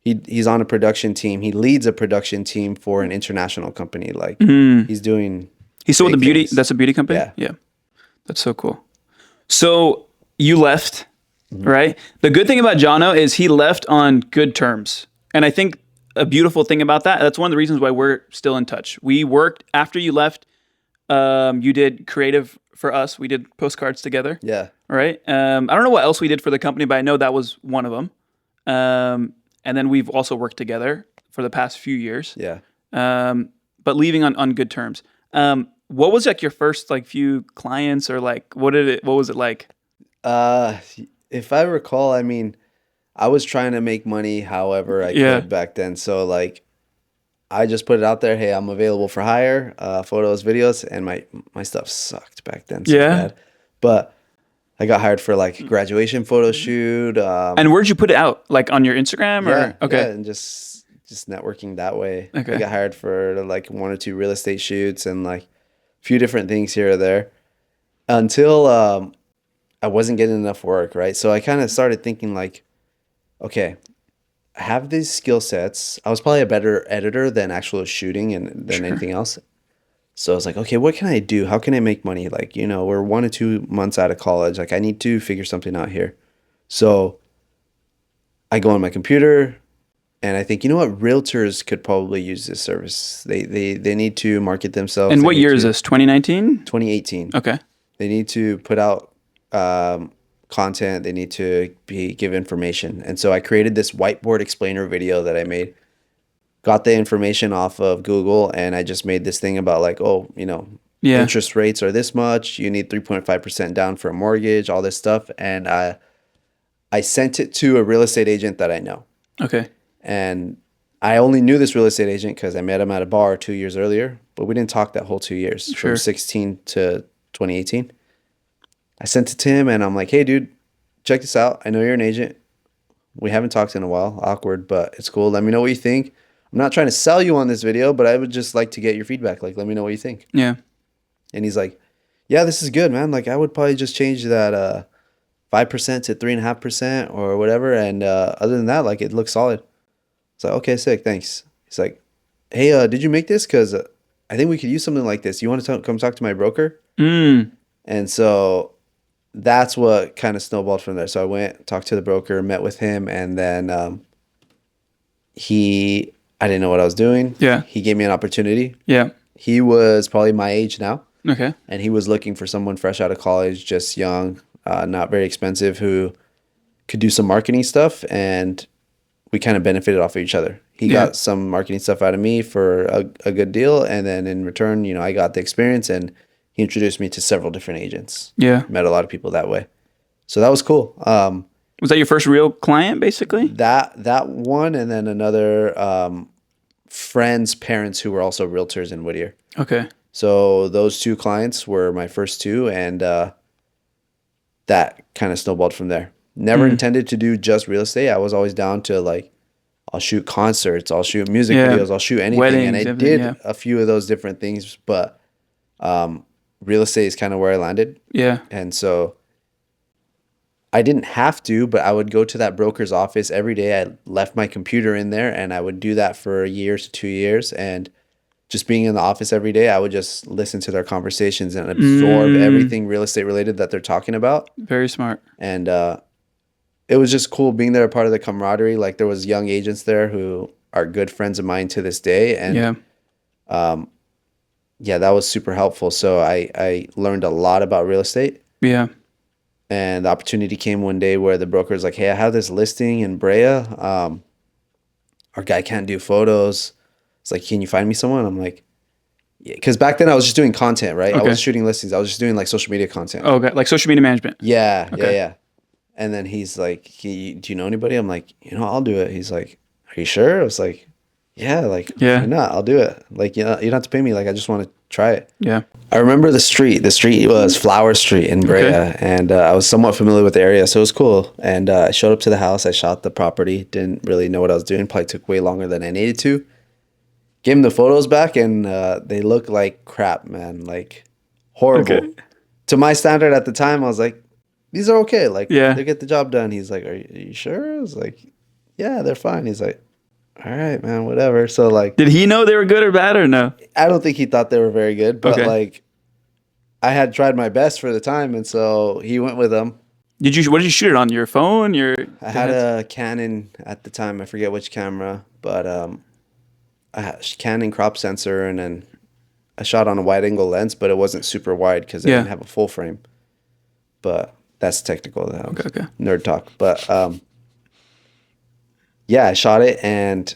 he's on a production team. He leads a production team for an international company. Like he's doing. He's still with the big beauty. things. That's a beauty company. Yeah. That's so cool. So you left, right? The good thing about Jono is he left on good terms, and I think a beautiful thing about that. That's one of the reasons why we're still in touch. We worked after you left. You did creative for us. We did postcards together. Yeah. Right. I don't know what else we did for the company, but I know that was one of them. And then we've also worked together for the past few years. Yeah. But leaving on good terms. What was like your first like few clients, or like what was it like? If I recall, I mean, I was trying to make money however I could back then. So like, I just put it out there. Hey, I'm available for hire, photos, videos, and my stuff sucked back then. So bad. But I got hired for like graduation photo shoot. And where'd you put it out? Like on your Instagram or okay? Yeah, and just networking that way. Okay. I got hired for like 1 or 2 real estate shoots and like a few different things here or there until I wasn't getting enough work, right? So I kind of started thinking like, okay, I have these skill sets. I was probably a better editor than actual shooting and than anything else. So I was like, okay, what can I do? How can I make money? Like, we're 1 or 2 months out of college. Like I need to figure something out here. So I go on my computer and I think, you know what? Realtors could probably use this service. They need to market themselves. And what year is this? 2019? 2018. Okay. They need to put out content. They need to give information. And so I created this whiteboard explainer video that I made. Got the information off of Google, and I just made this thing about like, interest rates are this much. You need 3.5% down for a mortgage, all this stuff. And I sent it to a real estate agent that I know. Okay. And I only knew this real estate agent because I met him at a bar 2 years earlier, but we didn't talk that whole 2 years, Sure. from 16 to 2018. I sent it to him and I'm like, hey, dude, check this out. I know you're an agent. We haven't talked in a while. Awkward, but it's cool. Let me know what you think. I'm not trying to sell you on this video, but I would just like to get your feedback. Like, let me know what you think. Yeah. And he's like, yeah, this is good, man. Like, I would probably just change that 5% to 3.5% or whatever. And other than that, like, it looks solid. It's like, okay, sick, thanks. He's like, hey, did you make this? Because I think we could use something like this. You want to come talk to my broker? And so that's what kind of snowballed from there. So I went, talked to the broker, met with him, and then I didn't know what I was doing. Yeah. He gave me an opportunity. Yeah. He was probably my age now. Okay. And he was looking for someone fresh out of college, just young, not very expensive, who could do some marketing stuff. And we kind of benefited off of each other. He got some marketing stuff out of me for a good deal. And then in return, I got the experience and he introduced me to several different agents. Yeah. Met a lot of people that way. So that was cool. Was that your first real client, basically? That one, and then another friend's parents who were also realtors in Whittier. Okay. So those two clients were my first two, and that kind of snowballed from there. Never intended to do just real estate. I was always down to like, I'll shoot concerts, I'll shoot music videos, I'll shoot anything. Weddings, and I everything, did a few of those different things, but real estate is kind of where I landed. Yeah. And so I didn't have to, but I would go to that broker's office every day. I left my computer in there, and I would do that for a year to 2 years. And just being in the office every day, I would just listen to their conversations and absorb everything real estate related that they're talking about. Very smart. And it was just cool being there, a part of the camaraderie. Like, there was young agents there who are good friends of mine to this day. And yeah, that was super helpful. So I learned a lot about real estate. Yeah. And the opportunity came one day where the broker was like, hey, I have this listing in Brea. Our guy can't do photos. It's like, can you find me someone? I'm like, yeah. Because back then I was just doing content, right? I wasn't shooting listings. I was just doing like social media content. Oh, okay. Like social media management. Yeah. Okay. Yeah. And then he's like, do you know anybody? I'm like, I'll do it. He's like, are you sure? I was like, yeah, like, why not? I'll do it. Like, you don't have to pay me. Like, I just want to try it. Yeah. I remember the street. The street was Flower Street in Brea, and I was somewhat familiar with the area, so it was cool. And I showed up to the house. I shot the property. Didn't really know what I was doing. Probably took way longer than I needed to. Gave them the photos back, and they look like crap, man. Like, horrible. Okay. To my standard at the time, I was like, these are okay. Like, they get the job done. He's like, are you sure? I was like, yeah, they're fine. He's like, all right, man, whatever. So, like, did he know they were good or bad or no? I don't think he thought they were very good, but like, I had tried my best for the time, and so he went with them. What did you shoot it on? Your phone? I had a Canon at the time. I forget which camera, but I had a Canon crop sensor, and then I shot on a wide angle lens, but it wasn't super wide because I didn't have a full frame. But that's technical. That nerd talk. But yeah, I shot it and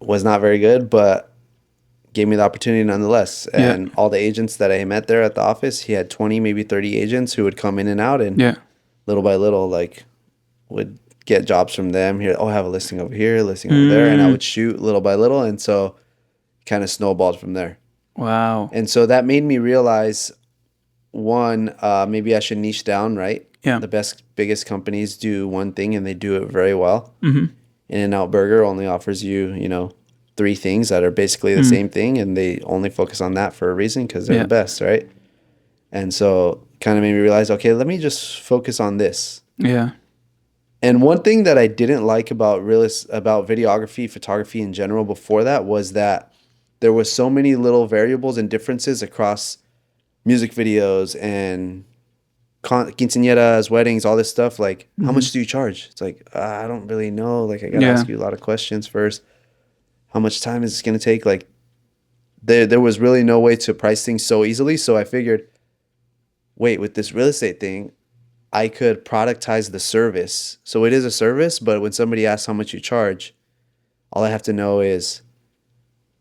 was not very good, but gave me the opportunity nonetheless. And all the agents that I met there at the office, he had 20, maybe 30 agents who would come in and out, and little by little, like, would get jobs from them. Here, I have a listing over here, listing over there, and I would shoot little by little, and so kind of snowballed from there. Wow. And so that made me realize, one, maybe I should niche down, right? Yeah. The biggest companies do one thing, and they do it very well. In-N-Out Burger only offers you, 3 things that are basically the same thing, and they only focus on that for a reason because they're the best, right? And so kind of made me realize, okay, let me just focus on this. Yeah. And one thing that I didn't like about videography, photography in general before that was that there was so many little variables and differences across music videos and quinceañeras, weddings, all this stuff. Like, how much do you charge? It's like, I don't really know. Like, I got to ask you a lot of questions first. How much time is this going to take? Like, there was really no way to price things so easily. So I figured, wait, with this real estate thing, I could productize the service. So it is a service, but when somebody asks how much you charge, all I have to know is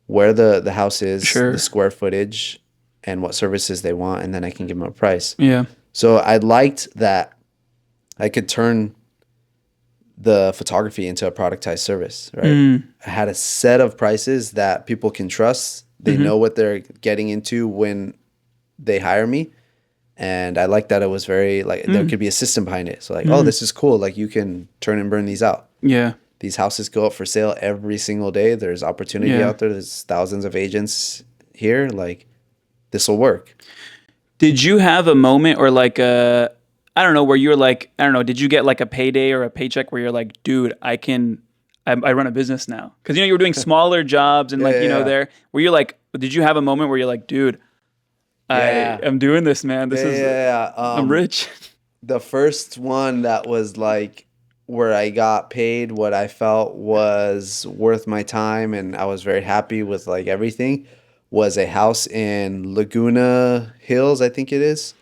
where the house is, the square footage, and what services they want, and then I can give them a price. Yeah. So I liked that I could turn the photography into a productized service, right? I had a set of prices that people can trust. They know what they're getting into when they hire me. And I like that it was very, like, there could be a system behind it. So, like, oh, this is cool. Like, you can turn and burn these out. Yeah. These houses go up for sale every single day. There's opportunity out there. There's thousands of agents here. Like, this will work. Did you have a moment or like I don't know, where you're like, I don't know, did you get like a payday or a paycheck where you're like, dude, I run a business now? Because, you were doing smaller jobs and there, where you're like, did you have a moment where you're like, dude, I'm doing this, man. This is, I'm rich. The first one that was like where I got paid what I felt was worth my time and I was very happy with like everything was a house in Laguna Hills, I think it is.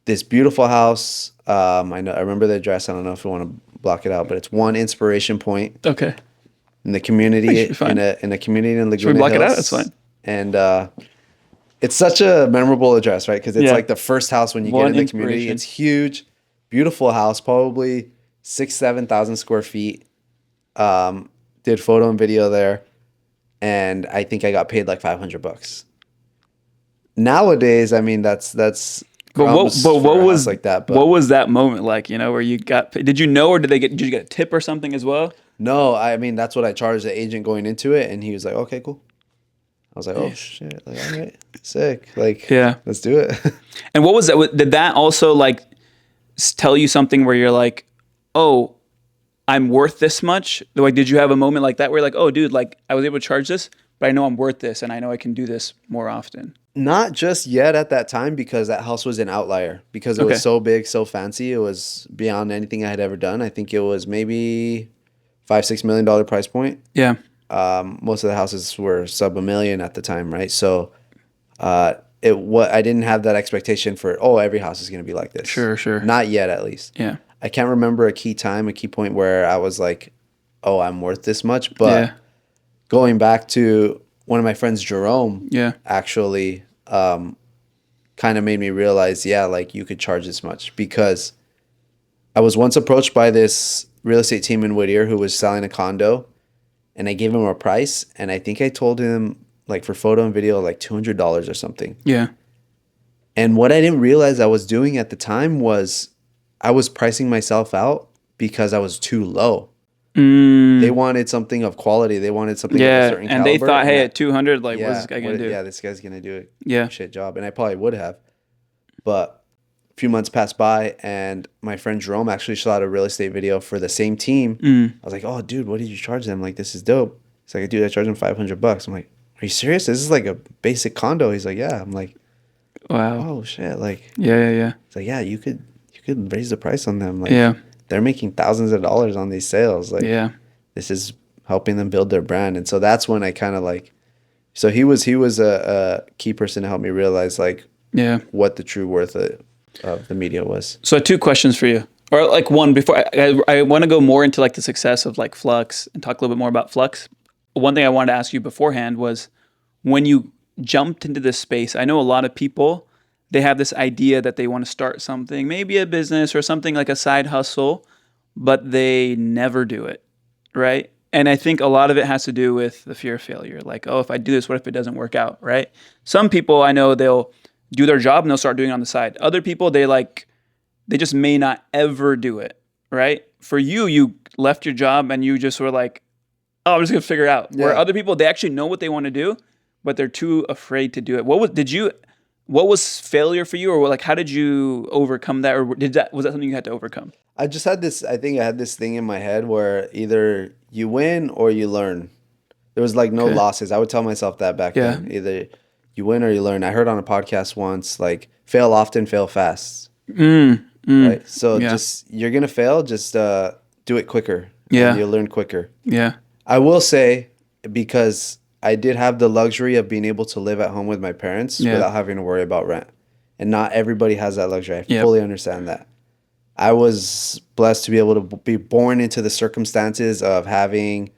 This beautiful house. I remember the address. I don't know if you want to block it out, but it's One Inspiration Point. Okay. In the community, in a community in Laguna Hills. Should we block it out? That's fine. And it's such a memorable address, right? Because it's Yeah. like the first house when you One get in the community. inspiration. It's huge, beautiful house, probably 7,000 square feet. Did photo and video there, and I think I got paid like $500. Nowadays, I mean that's But crumbs what for a house was like that. what But was that moment like? You know, where you got? Did you know, or did you get a tip or something as well? no, I mean that's what I charged the agent going into it, and he was like, "Okay, cool." I was like, "Oh Nice. shit! Like, all right, sick. Like, Yeah. let's do it." And what was that? Did that also like tell you something where you're like, oh, I'm worth this much? Like, did you have a moment like that where you're like, oh, dude, like I was able to charge this, but I know I'm worth this, and I know I can do this more often. Not just yet at that time because that house was an outlier because it Okay. was so big, so fancy. It was beyond anything I had ever done. I think it was maybe $5-6 million price point. Yeah. Most of the houses were sub $1 million at the time, right? So I didn't have that expectation for every house is going to be like this. Sure. Not yet, at least. Yeah. I can't remember a key point where I was like, oh, I'm worth this much. But Yeah. going back to one of my friends, Jerome, Yeah. actually kind of made me realize, yeah, like you could charge this much because I was once approached by this real estate team in Whittier who was selling a condo, and I gave him a price, and I think I told him like for photo and video like $200 or something. Yeah. And what I didn't realize I was doing at the time was I was pricing myself out because I was too low. They wanted something of quality. They wanted something of a Yeah. certain And caliber. they thought, hey, that- at 200, like, yeah, what's this guy gonna do? Yeah, this guy's gonna do a Yeah. shit job, and I probably would have. But a few months passed by, and my friend Jerome actually shot a real estate video for the same team. I was like, "Oh, dude, what did you charge them? Like, this is dope." He's like, "Dude, I charged him $500." I'm like, "Are you serious? This is like a basic condo." He's like, "Yeah." I'm like, Wow. "Oh shit!" Like, Yeah. it's like, "Yeah, you could raise the price on them." Like, Yeah. they're making thousands of dollars on these sales. Like, Yeah. this is helping them build their brand. And so that's when I kind of like, so he was a key person to help me realize like Yeah. what the true worth of the media was. So I have two questions for you. Or like one before I want to go more into like the success of like Flux and talk a little bit more about Flux. One thing I wanted to ask you beforehand was when you jumped into this space, I know a lot of people, they have this idea that they want to start something, maybe a business or something like a side hustle, but they never do it, right? And I think a lot of it has to do with the fear of failure. Like, oh, if I do this, what if it doesn't work out, right? Some people I know they'll do their job and they'll start doing it on the side. Other people, they just may not ever do it, right? For you, you left your job and you just were like, oh, I'm just gonna figure it out. Where Yeah. other people, they actually know what they want to do, but they're too afraid to do it. What was failure for you, or like how did you overcome that, or was that something you had to overcome? I just had this, I think I had this thing in my head where either you win or you learn. There was like no Okay. losses. I would tell myself that back Yeah. then. Either you win or you learn. I heard on a podcast once, like fail often, fail fast. Right. So Yeah. just, you're going to fail, just do it quicker. Yeah. And you'll learn quicker. Yeah. I will say, because I did have the luxury of being able to live at home with my parents Yeah. without having to worry about rent. And not everybody has that luxury. I Yep. fully understand that. I was blessed to be able to be born into the circumstances of having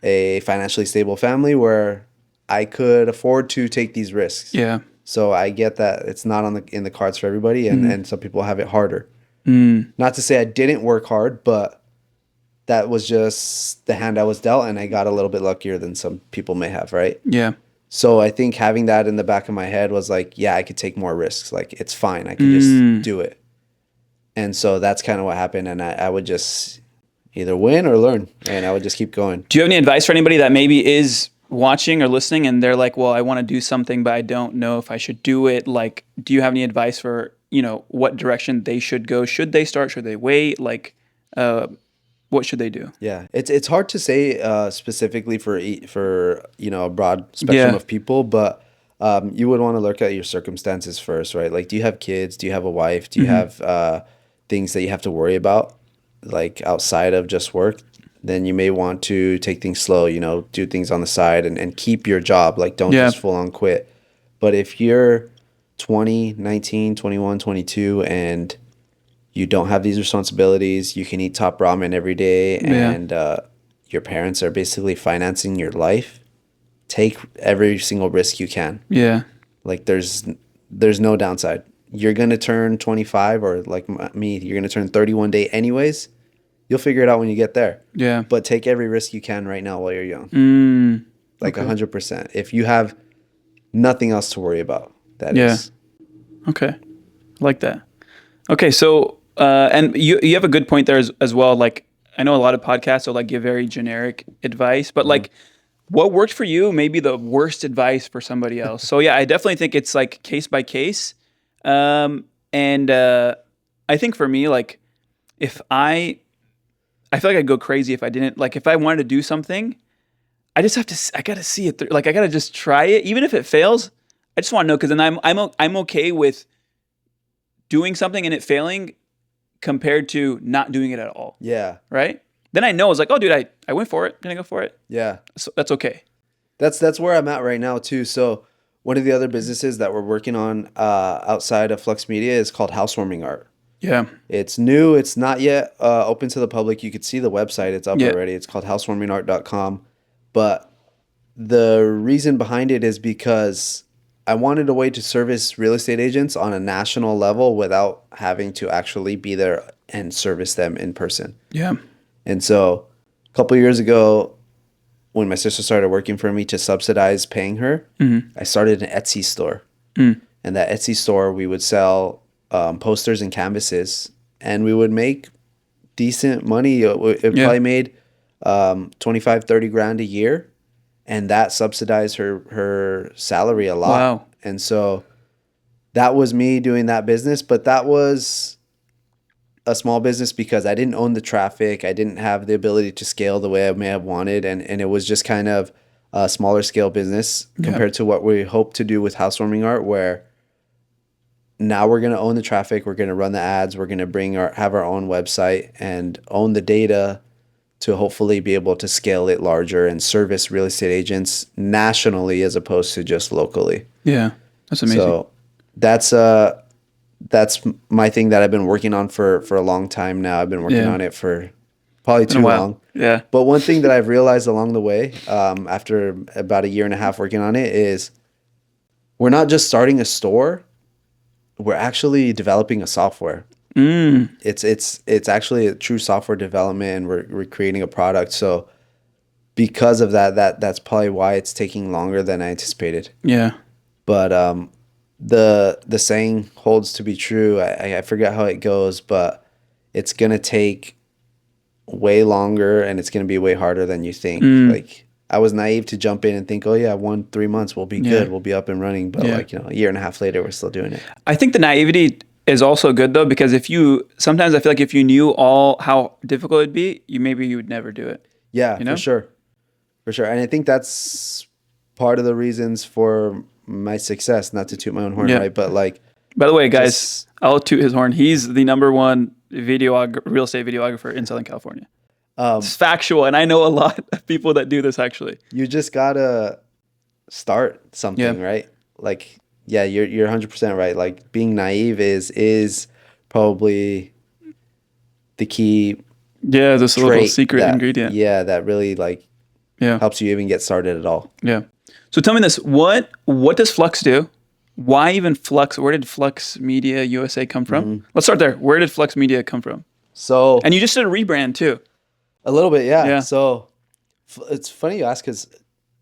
a financially stable family where I could afford to take these risks. Yeah. So I get that it's not in the cards for everybody, and some people have it harder. Mm. Not to say I didn't work hard, but that was just the hand I was dealt, and I got a little bit luckier than some people may have, right? Yeah. So I think having that in the back of my head was like, yeah, I could take more risks. Like, it's fine. I could just do it. And so that's kind of what happened. And I would just either win or learn, and I would just keep going. Do you have any advice for anybody that maybe is watching or listening and they're like, well, I want to do something, but I don't know if I should do it? Like, do you have any advice for, what direction they should go? Should they start? Should they wait? Like, what should they do? Yeah, it's hard to say specifically for a broad spectrum Yeah. of people, but you would want to look at your circumstances first, right? Like, do you have kids? Do you have a wife? Do you have things that you have to worry about, like outside of just work? Then you may want to take things slow, do things on the side and keep your job. Like, don't Yeah. just full on quit. But if you're 20, 19, 21, 22, and you don't have these responsibilities, you can eat top ramen every day, Yeah. and your parents are basically financing your life, take every single risk you can. Yeah. Like there's no downside. You're going to turn 25 or like me, you're going to turn 30 one day anyways. You'll figure it out when you get there. Yeah. But take every risk you can right now while you're young. Like Okay. 100%. If you have nothing else to worry about, that Yeah. is. Okay. I like that. Okay. So, and you have a good point there as well. Like, I know a lot of podcasts will like give very generic advice, but like what worked for you may be the worst advice for somebody else. So yeah, I definitely think it's like case by case. And I think for me, like if I feel like I'd go crazy if I didn't, like if I wanted to do something, I just have to, I got to see it through. Like I got to just try it. Even if it fails, I just want to know. Cause then I'm okay with doing something and it failing compared to not doing it at all. Yeah. Right. Then I know I was like, oh dude, I went for it. Didn't I go for it? Yeah. So that's okay. That's where I'm at right now too. So one of the other businesses that we're working on outside of Flux Media is called Housewarming Art. Yeah. It's new. It's not yet open to the public. You could see the website. It's up Yeah. already. It's called housewarmingart.com. But the reason behind it is because I wanted a way to service real estate agents on a national level without having to actually be there and service them in person. Yeah. And so a couple of years ago, when my sister started working for me to subsidize paying her, I started an Etsy store. And that Etsy store, we would sell posters and canvases, and we would make decent money. It probably made 25, 30 grand a year. And that subsidized her salary a lot. Wow. And so that was me doing that business, but that was a small business because I didn't own the traffic. I didn't have the ability to scale the way I may have wanted. And it was just kind of a smaller scale business compared to what we hope to do with Housewarming Art, where now we're going to own the traffic. We're going to run the ads. We're going to have our own website and own the data to hopefully be able to scale it larger and service real estate agents nationally as opposed to just locally. Yeah. That's amazing. So that's my thing that I've been working on for a long time now. I've been working on it for probably too long. Yeah. But one thing that I've realized along the way, after about a year and a half working on it, is we're not just starting a store. We're actually developing a software. It's actually a true software development, and we're creating a product. So because of that's probably why it's taking longer than I anticipated. Yeah. But the saying holds to be true. I forget how it goes, but it's gonna take way longer and it's gonna be way harder than you think. Like I was naive to jump in and think, oh yeah, 3 months we'll be good, we'll be up and running. But a year and a half later, we're still doing it. I think the naivety is also good though, because sometimes I feel like if you knew how difficult it'd be, you would never do it. Yeah, for sure. And I think that's part of the reasons for my success, not to toot my own horn, right? But like, by the way, guys, I'll toot his horn. He's the number one real estate videographer in Southern California. It's factual, and I know a lot of people that do this actually. You just gotta start something, right? Like, yeah, you're 100% right. Like being naive is probably the key. Yeah, this little secret ingredient. Yeah, that really helps you even get started at all. Yeah. So tell me this: what does Flux do? Why even Flux? Where did Flux Media USA come from? Let's start there. Where did Flux Media come from? So, and you just did a rebrand too. A little bit, yeah. So it's funny you ask because it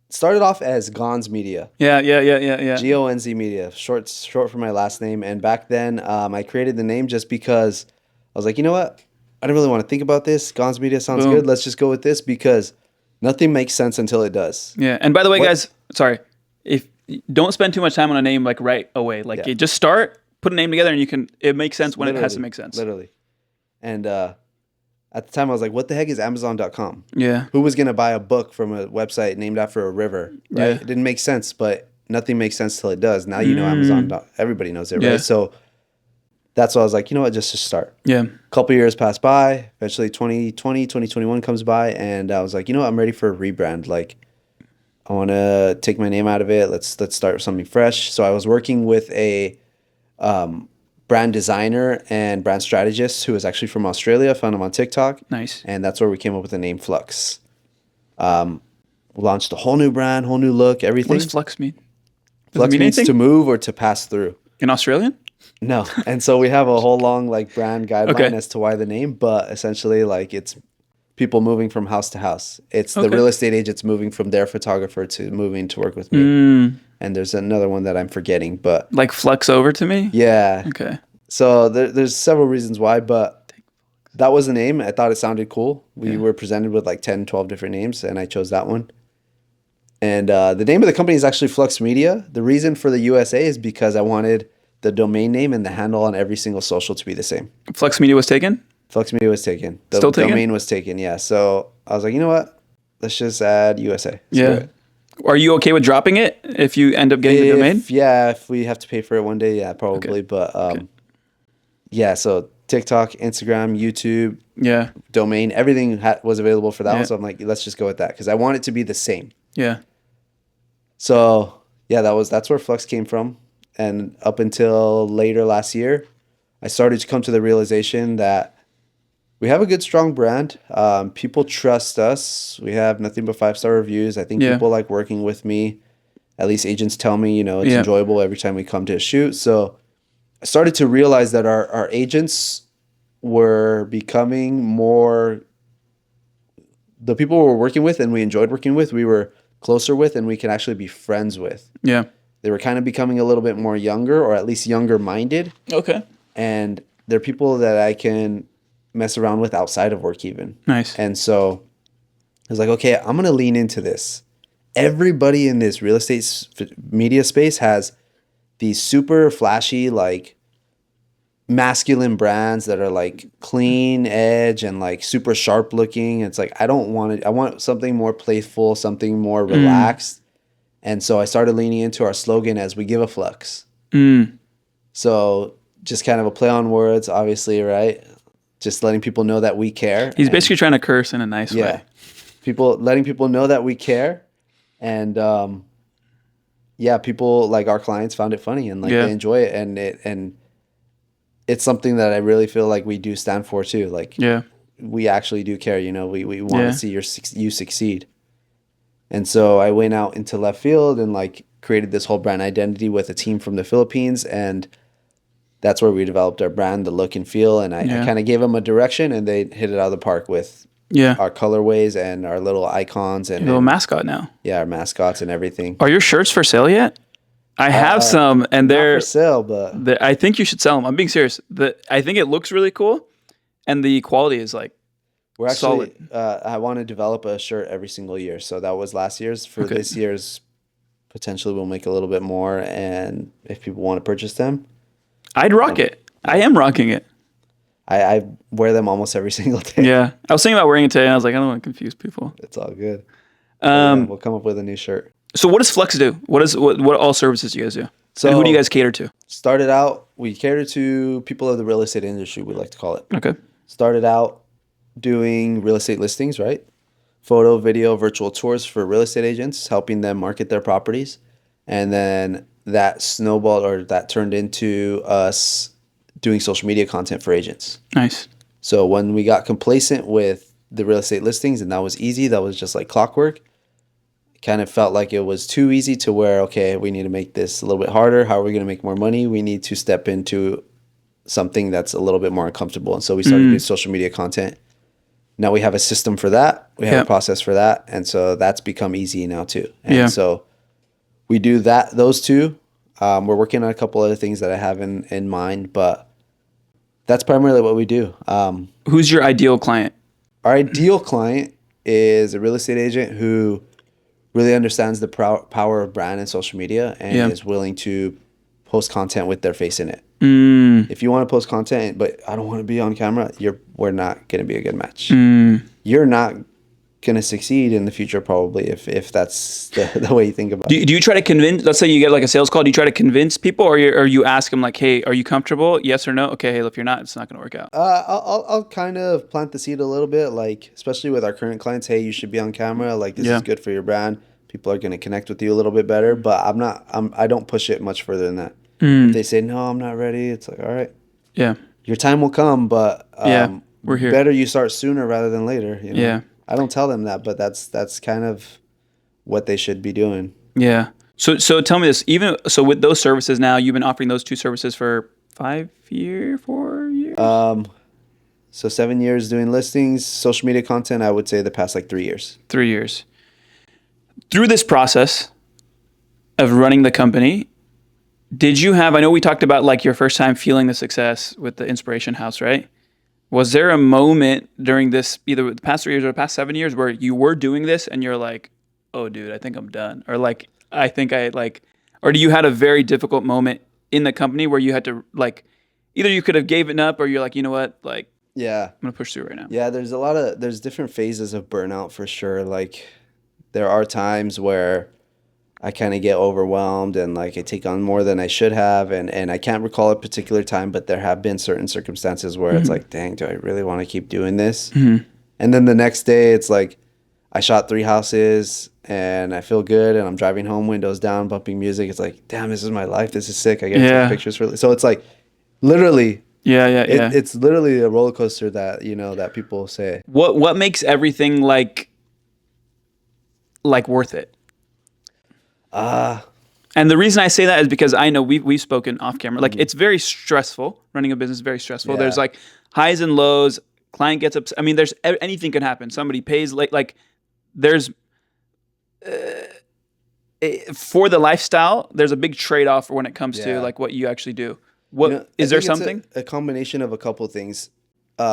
started off as Gonz Media. Yeah. GONZ Media, short for my last name. And back then, I created the name just because I was like, you know what? I don't really want to think about this. Gonz Media sounds good. Let's just go with this because nothing makes sense until it does. Yeah. And by the way, guys, sorry, if don't spend too much time on a name like right away. Like you just start, put a name together, and it makes sense when it has to make sense. Literally. And at the time, I was like, what the heck is Amazon.com? Yeah. Who was going to buy a book from a website named after a river? Right? Yeah. It didn't make sense, but nothing makes sense till it does. Now you know Amazon. Everybody knows it, right? So that's why I was like, you know what, just to start. Yeah. A couple of years passed by. Eventually 2021 comes by, and I was like, you know what, I'm ready for a rebrand. Like, I want to take my name out of it. Let's start with something fresh. So I was working with a brand designer and brand strategist who is actually from Australia. I found him on TikTok. Nice. And that's where we came up with the name Flux. Launched a whole new brand, whole new look, everything. What does Flux mean? Flux mean means anything? to move or to pass through. In Australian? No. And so we have a whole long like brand guideline Okay. as to why the name, but essentially like it's people moving from house to house. It's the Okay. real estate agents moving from their photographer to moving to work with me. And there's another one that I'm forgetting, but Like Flux over to me? yeah. Okay. So there's several reasons why, but that was the name. I thought it sounded cool. We were presented with like 10, 12 different names, and I chose that one. And the name of the company is actually Flux Media. The reason for the USA is because I wanted the domain name and the handle on every single social to be the same. Flux Media was taken? Flux Media was taken. The Still taken? domain was taken, yeah. So I was like, you know what? Let's just add USA. Screw it. Are you okay with dropping it if you end up getting the domain? Yeah, if we have to pay for it one day, yeah, probably. But yeah, so TikTok, Instagram, YouTube, Yeah. domain, everything was available for that Yeah. one. So I'm like, let's just go with that because I want it to be the same. Yeah. So yeah, that's where Flux came from. And up until later last year, I started to come to the realization that we have a good, strong brand. People trust us. We have nothing but 5-star reviews. I think people like working with me. At least agents tell me, it's enjoyable every time we come to a shoot. So I started to realize that our agents were becoming more the people we were working with and we enjoyed working with, we were closer with and we can actually be friends with. Yeah. They were kind of becoming a little bit more younger or at least younger minded. Okay. And they're people that I can mess around with outside of work even. Nice. And so I was like, okay, I'm going to lean into this. Everybody in this real estate media space has these super flashy, like masculine brands that are like clean edge and like super sharp looking. It's like, I don't want it. I want something more playful, something more relaxed. And so I started leaning into our slogan as we give a flux. So just kind of a play on words, obviously, right? Just letting people know that we care. He's basically trying to curse in a nice way. Letting people know that we care. And people like our clients found it funny and like they enjoy it. And it's something that I really feel like we do stand for too. Like we actually do care, we want to see you succeed. And so I went out into left field and like created this whole brand identity with a team from the Philippines. And that's where we developed our brand, the look and feel. And I kind of gave them a direction and they hit it out of the park with our colorways and our little icons and your little mascot now. Yeah, our mascots and everything. Are your shirts for sale yet? I have some, and they're not for sale, but I think you should sell them. I'm being serious. I think it looks really cool, and the quality is like we're actually. I want to develop a shirt every single year, so that was last year's. For this year's, potentially we'll make a little bit more, and if people want to purchase them, I'd rock it. I am rocking it. I wear them almost every single day. Yeah, I was thinking about wearing it today, and I was like, I don't want to confuse people. It's all good. We'll come up with a new shirt. So what does Flux do? What all services do you guys do? So and who do you guys cater to? Started out, we cater to people of the real estate industry, we like to call it. Okay. Started out doing real estate listings, right? Photo, video, virtual tours for real estate agents, helping them market their properties. And then that snowballed or that turned into us doing social media content for agents. Nice. So when we got complacent with the real estate listings and that was easy, that was just like clockwork, it kind of felt like it was too easy to where, okay, we need to make this a little bit harder. How are we going to make more money? We need to step into something that's a little bit more uncomfortable. And so we started doing social media content. Now we have a system for that. We have a process for that. And so that's become easy now too. And so we do those two. We're working on a couple other things that I have in mind, but that's primarily what we do. Who's your ideal client? Our ideal client is a real estate agent who really understands the power of brand and social media and is willing to post content with their face in it. If you want to post content, but I don't want to be on camera, we're not going to be a good match. You're not going to succeed in the future probably if that's the way you think about it. Do you try to convince, let's say you get like a sales call, do you try to convince people or you ask them like, hey, are you comfortable? Yes or no? Okay, hey, if you're not, it's not going to work out. I'll kind of plant the seed a little bit, like especially with our current clients, hey, you should be on camera. Like this is good for your brand. People are going to connect with you a little bit better, but I don't push it much further than that. If they say, no, I'm not ready, it's like, all right. Yeah. Your time will come, but we're here. Better you start sooner rather than later. Yeah. I don't tell them that, but that's kind of what they should be doing. Yeah. So tell me this. Even so, with those services now, you've been offering those two services for 4 years. So 7 years doing listings, social media content. I would say the past like 3 years. 3 years. Through this process of running the company, did you have? I know we talked about like your first time feeling the success with the Inspiration House, right? Was there a moment during this, either the past 3 years or the past 7 years, where you were doing this and you're like, "Oh, dude, I think I'm done," or like, "I think I like," or do you had a very difficult moment in the company where you had to like, either you could have given up, or you're like, you know what, like, Yeah. I'm gonna push through right now. Yeah, there's different phases of burnout for sure. Like there are times where I kind of get overwhelmed and like I take on more than I should have, and I can't recall a particular time, but there have been certain circumstances where it's like, dang, do I really want to keep doing this? And then the next day it's like I shot 3 houses and I feel good and I'm driving home, windows down, bumping music. It's like, damn, this is my life. This is sick. I get to take pictures for. So it's like literally Yeah. it's literally a roller coaster that that people say. What makes everything like worth it? And the reason I say that is because I know we've spoken off camera. Like it's very stressful. Running a business is very stressful. Yeah. There's like highs and lows. Client gets upset. I mean, there's anything can happen. Somebody pays late. Like there's for the lifestyle. There's a big trade off when it comes to like what you actually do. What is there something? A combination of a couple things.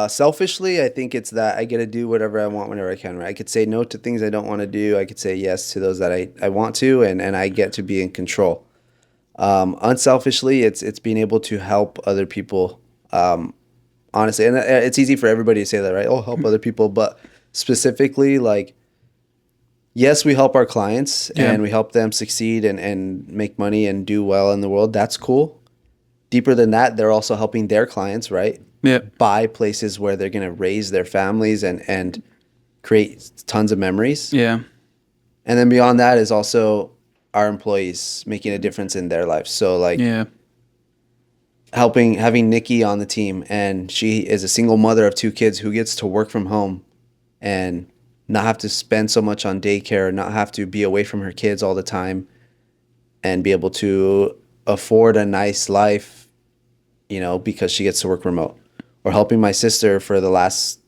Selfishly, I think it's that I get to do whatever I want whenever I can. Right? I could say no to things I don't want to do. I could say yes to those that I want to, and I get to be in control. Unselfishly, it's being able to help other people. Honestly, and it's easy for everybody to say that, right? Oh, help other people, but specifically, like, yes, we help our clients and we help them succeed and make money and do well in the world. That's cool. Deeper than that, they're also helping their clients, right? Yeah. Buy places where they're going to raise their families and create tons of memories. Yeah. And then beyond that is also our employees making a difference in their lives. So like having Nikki on the team, and she is a single mother of 2 kids who gets to work from home and not have to spend so much on daycare, not have to be away from her kids all the time, and be able to afford a nice life, because she gets to work remote. Or helping my sister for the last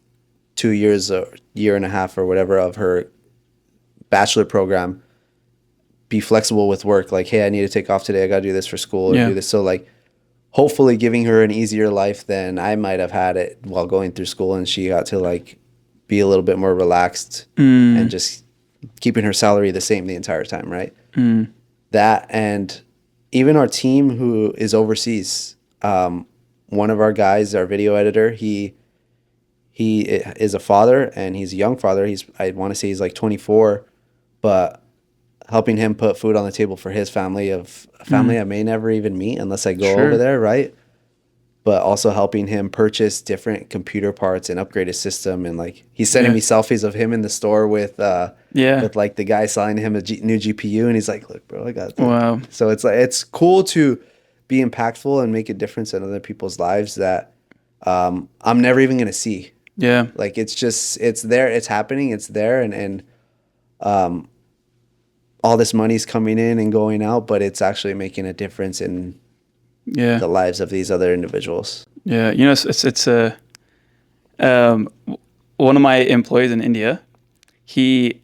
2 years or year and a half or whatever of her bachelor program, be flexible with work. Like, hey, I need to take off today. I got to do this for school or do this. So like, hopefully giving her an easier life than I might have had it while going through school. And she got to like be a little bit more relaxed and just keeping her salary the same the entire time. Right. That, and even our team who is overseas, one of our guys, our video editor, he is a father, and he's a young father. I want to say he's like 24, but helping him put food on the table for his family, of a family I may never even meet unless I go over there, right? But also helping him purchase different computer parts and upgrade his system. And like, he's sending me selfies of him in the store with like the guy selling him a new GPU, and he's like, "Look, bro, I got this." Wow. So it's like, it's cool to be impactful and make a difference in other people's lives that I'm never even gonna see. Yeah. Like, it's there, it's happening, it's there, and all this money's coming in and going out, but it's actually making a difference in the lives of these other individuals. Yeah. It's one of my employees in India, he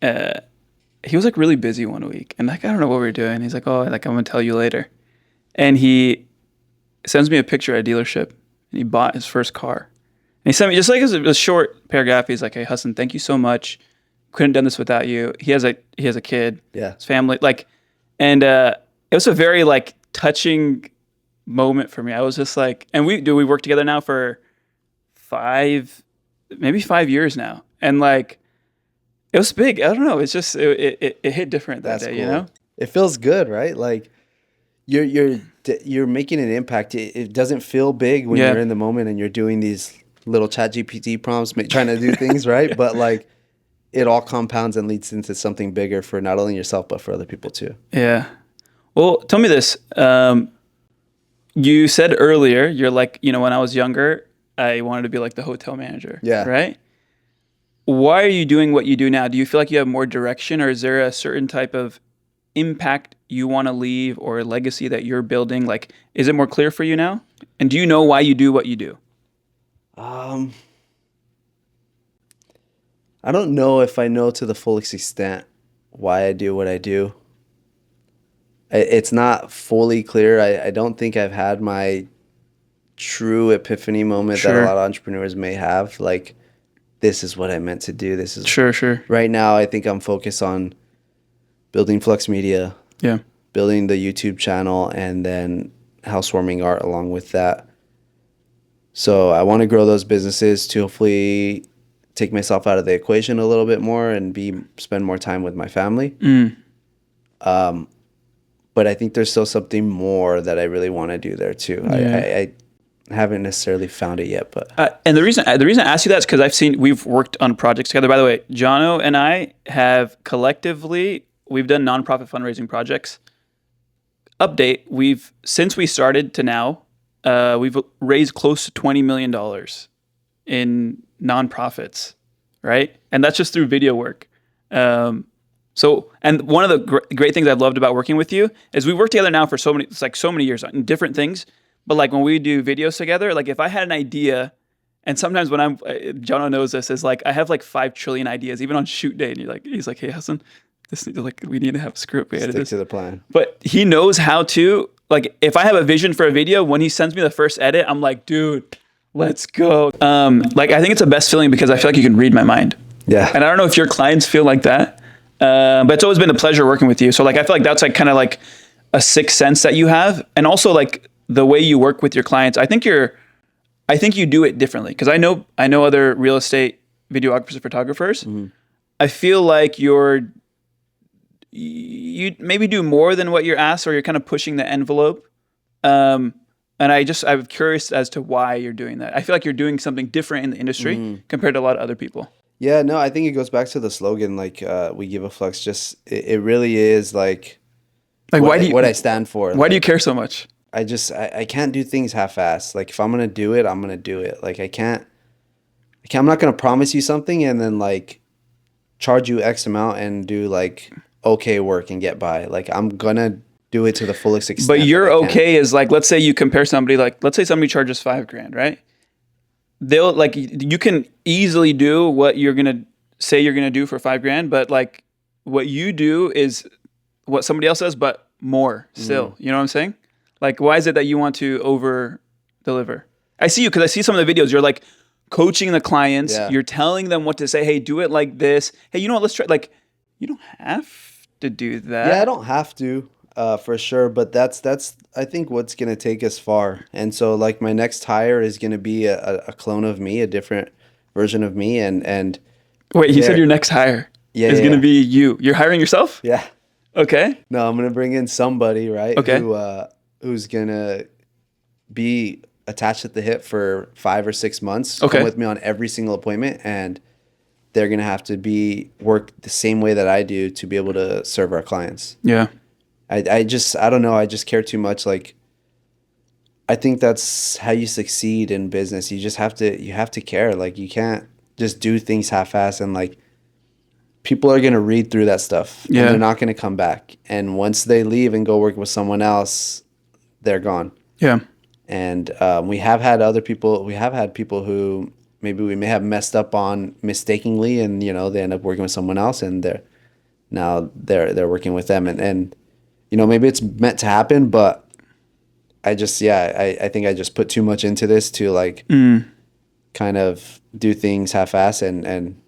was like really busy one week, and like, I don't know what we were doing. He's like, "Oh, like, I'm gonna tell you later." And he sends me a picture at a dealership, and he bought his first car. And he sent me just like a short paragraph. He's like, "Hey, Hassan, thank you so much. Couldn't have done this without you." He has a kid, his family, like, and it was a very like touching moment for me. I was just like, and we work together now for 5 years now, and like, it was big. I don't know. It's just it hit different that day. Cool. It feels good, right? Like, you're making an impact. It doesn't feel big when you're in the moment and you're doing these little chat GPT prompts, trying to do things, right? But like, it all compounds and leads into something bigger for not only yourself, but for other people too. Yeah. Well, tell me this. You said earlier, you're like, when I was younger, I wanted to be like the hotel manager. Yeah. Right? Why are you doing what you do now? Do you feel like you have more direction, or is there a certain type of impact you want to leave or a legacy that you're building? Like, is it more clear for you now? And do you know why you do what you do? I don't know if I know to the fullest extent why I do what I do. It's not fully clear. I don't think I've had my true epiphany moment that a lot of entrepreneurs may have. Like, this is what I meant to do. This is Sure. Right now, I think I'm focused on building Flux Media, building the YouTube channel, and then housewarming art along with that. So I want to grow those businesses to hopefully take myself out of the equation a little bit more and spend more time with my family. But I think there's still something more that I really want to do there too. I haven't necessarily found it yet, but and the reason I asked you that is because we've worked on projects together. By the way, Jono and I have collectively we've done nonprofit fundraising projects. Update: since we started to now, we've raised close to $20 million in nonprofits, right? And that's just through video work. So, and one of the great things I've loved about working with you is we work together now for so many years on different things. But like when we do videos together, like if I had an idea, and sometimes when Jono knows this, is like I have like 5 trillion ideas, even on shoot day, and he's like, hey Hassan, we need to have a script. Stick to the plan. But he knows how to, like, if I have a vision for a video, when he sends me the first edit, I'm like, dude, let's go. Like I think it's the best feeling because I feel like you can read my mind. Yeah. And I don't know if your clients feel like that. But it's always been a pleasure working with you. So like I feel like that's like kind of like a sixth sense that you have, and also like the way you work with your clients. I think you do it differently because I know other real estate videographers and photographers. Mm-hmm. I feel like you maybe do more than what you're asked, or you're kind of pushing the envelope. And I'm curious as to why you're doing that. I feel like you're doing something different in the industry compared to a lot of other people. Yeah, no, I think it goes back to the slogan, like, we give a flux. Just, it really is like what I stand for. Why do you care so much? I can't do things half-assed. Like, if I'm going to do it, I'm going to do it. Like, I'm not going to promise you something and then like charge you X amount and do like okay work and get by. Like, I'm going to do it to the fullest extent. But your okay is like, let's say you compare somebody, like, let's say somebody charges $5,000, right? They'll like, you can easily do what you're going to say you're going to do for $5,000, but like what you do is what somebody else does, but more still. You know what I'm saying? Like, why is it that you want to over deliver? I see you because I see some of the videos. You're like coaching the clients. Yeah. You're telling them what to say. Hey, do it like this. Hey, you know what? Let's try. Like, you don't have to do that. Yeah, I don't have to. For sure, but that's I think what's gonna take us far. And so like my next hire is gonna be a clone of me, a different version of me. And wait, you said your next hire is gonna be you. You're hiring yourself? Yeah. Okay. No, I'm gonna bring in somebody, right? Okay. Who's gonna be attached at the hip for 5 or 6 months. Okay. Come with me on every single appointment, and they're gonna have to work the same way that I do to be able to serve our clients. Yeah. I don't know. I just care too much. Like, I think that's how you succeed in business. You have to care. Like, you can't just do things half-assed, and like people are going to read through that stuff and they're not going to come back. And once they leave and go work with someone else, they're gone. Yeah. And we have had people who maybe we may have messed up on mistakenly, and they end up working with someone else, and they're working with them, and maybe it's meant to happen, but I think I just put too much into this to kind of do things half-ass, and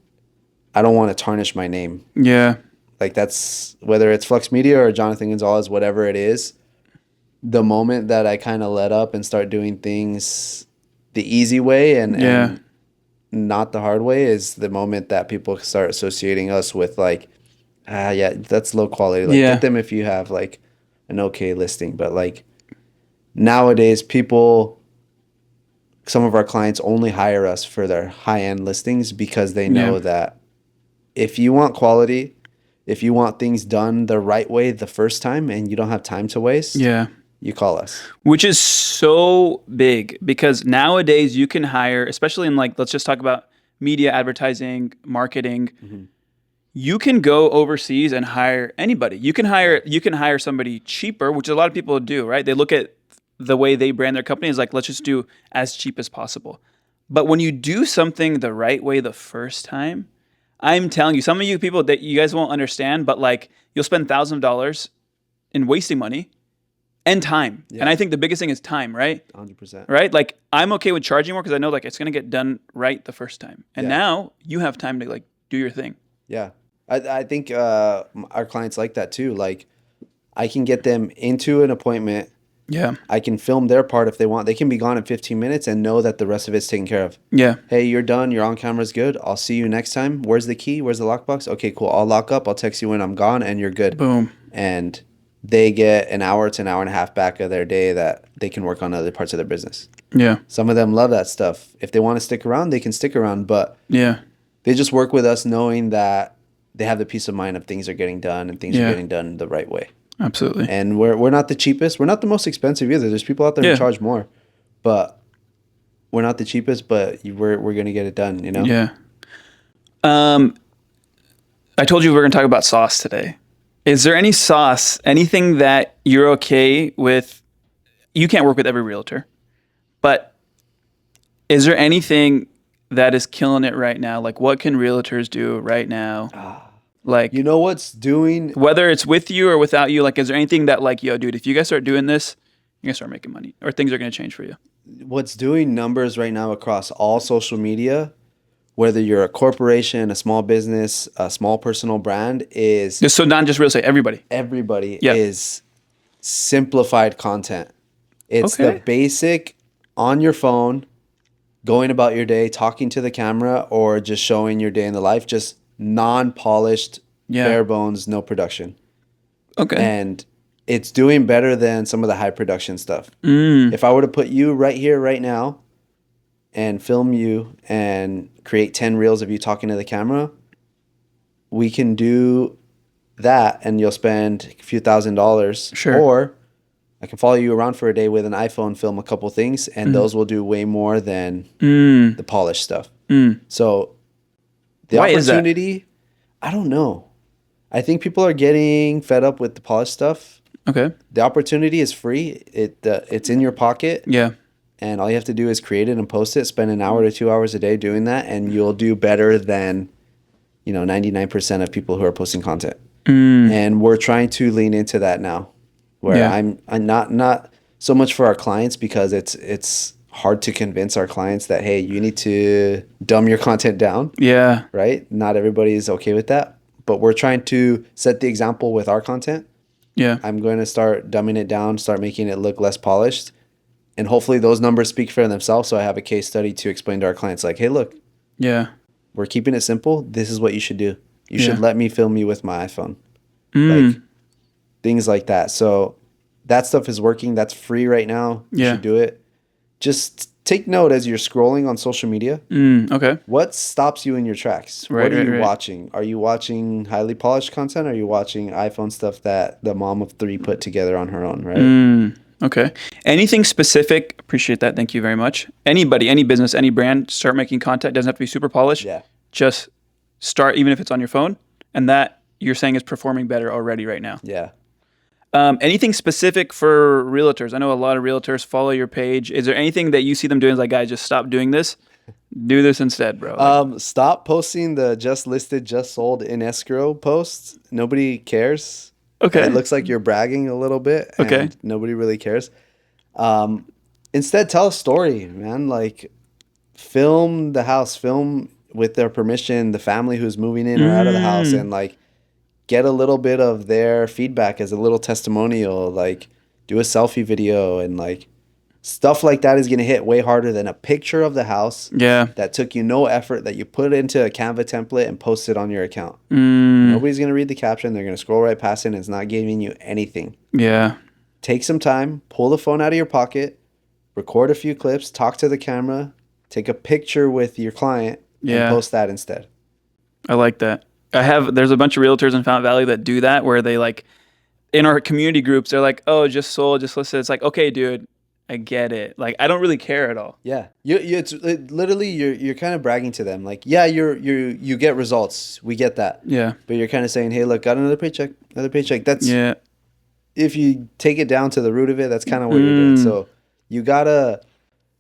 I don't want to tarnish my name. Yeah. Like, that's whether it's Flux Media or Jonathan Gonzalez, whatever it is. The moment that I kind of let up and start doing things the easy way and not the hard way is the moment that people start associating us with that's low quality. Get them if you have an okay listing. But nowadays some of our clients only hire us for their high-end listings because they know that if you want quality, if you want things done the right way the first time and you don't have time to waste, you call us. Which is so big because nowadays you can hire, especially in let's just talk about media, advertising, marketing. Mm-hmm. you can go overseas and hire anybody. You can hire somebody cheaper, which a lot of people do, right? They look at the way they brand their company is like, let's just do as cheap as possible. But when you do something the right way the first time, I'm telling you, some of you people that you guys won't understand, but like you'll spend thousands of dollars in wasting money and time. Yeah. And I think the biggest thing is time, right? 100%. Right? Like I'm okay with charging more because I know like it's going to get done right the first time. And Yeah. now you have time to like do your thing. Yeah. I think our clients like that too. Like I can get them into an appointment. Yeah. I can film their part if they want. They can be gone in 15 minutes and know that the rest of it's taken care of. Yeah. Hey, you're done. Your on camera's good. I'll see you next time. Where's the key? Where's the lockbox? Okay, cool. I'll lock up. I'll text you when I'm gone and you're good. Boom. And they get an hour to an hour and a half back of their day that they can work on other parts of their business. Yeah. Some of them love that stuff. If they want to stick around, they can stick around. But Yeah. they just work with us knowing that they have the peace of mind of things are getting done and things are getting done the right way. Absolutely. And we're not the cheapest. We're not the most expensive either. There's people out there who charge more, but we're not the cheapest. But we're gonna get it done. You know. Yeah. I told you we were gonna talk about sauce today. Is there any sauce, anything that you're okay with? You can't work with every realtor, but is there anything that is killing it right now? Like, what can realtors do right now? Like, You know what's doing? whether it's with you or without you, like, is there anything that, like, yo, dude, if you guys start doing this, you're gonna start making money, or things are gonna change for you? What's doing numbers right now across all social media, whether you're a corporation, a small business, a small personal brand, is So not just real estate, everybody. everybody Yeah. is simplified content. It's Okay. the basic on your phone, going about your day, talking to the camera, or just showing your day in the life, just non-polished, bare bones, no production. Okay. And it's doing better than some of the high production stuff. Mm. If I were to put you right here, right now, and film you and create 10 reels of you talking to the camera, we can do that and you'll spend a few $1,000s. Sure. Or I can follow you around for a day with an iPhone, film a couple things, and those will do way more than the polished stuff. So the Why is that? opportunity, I don't know. I think people are getting fed up with the polished stuff. Okay. The opportunity is free. It's in your pocket. Yeah. And all you have to do is create it and post it. Spend an hour to 2 hours a day doing that, and you'll do better than 99% of people who are posting content. And we're trying to lean into that now, where I'm not so much for our clients, because it's hard to convince our clients that, hey, you need to dumb your content down. Yeah. Right? Not everybody is okay with that, but we're trying to set the example with our content. Yeah. I'm going to start dumbing it down, start making it look less polished. And hopefully those numbers speak for themselves. So I have a case study to explain to our clients, like, hey, look, Yeah. we're keeping it simple. This is what you should do. You should let me film you with my iPhone. Like things like that. So that stuff is working. That's free right now. You should do it. Just take note as you're scrolling on social media. Okay. What stops you in your tracks? Right, What are right, you right. watching? Are you watching highly polished content? Or are you watching iPhone stuff that the mom of 3 put together on her own, right? Okay. Anything specific? Appreciate that. Thank you very much. Anybody, any business, any brand, start making content. Doesn't have to be super polished. Yeah. Just start, even if it's on your phone, and that you're saying is performing better already right now. Yeah. Anything specific for realtors? I know a lot of realtors follow your page. Is there anything that you see them doing? Like, guys, just stop doing this. Do this instead, bro. Stop posting the just listed, just sold in escrow posts. Nobody cares. Okay. It looks like you're bragging a little bit. And Okay. nobody really cares. Instead, tell a story, man. Like, film the house, film with their permission, the family who's moving in or out of the house, and like get a little bit of their feedback as a little testimonial. Like, do a selfie video, and like stuff like that is going to hit way harder than a picture of the house that took you no effort, that you put into a Canva template and post it on your account. Nobody's going to read the caption. They're going to scroll right past it, and it's not giving you anything. Yeah. Take some time, pull the phone out of your pocket, record a few clips, talk to the camera, take a picture with your client, and post that instead. I like that. There's a bunch of realtors in Fountain Valley that do that, where they like, in our community groups, they're like, oh, just sold, just listed. It's like, okay, dude, I get it. Like, I don't really care at all. Yeah, literally you're kind of bragging to them, like, yeah, you get results, we get that, Yeah. but you're kind of saying, hey, look, got another paycheck, another paycheck. That's Yeah. if you take it down to the root of it, that's kind of what you're doing. So you gotta,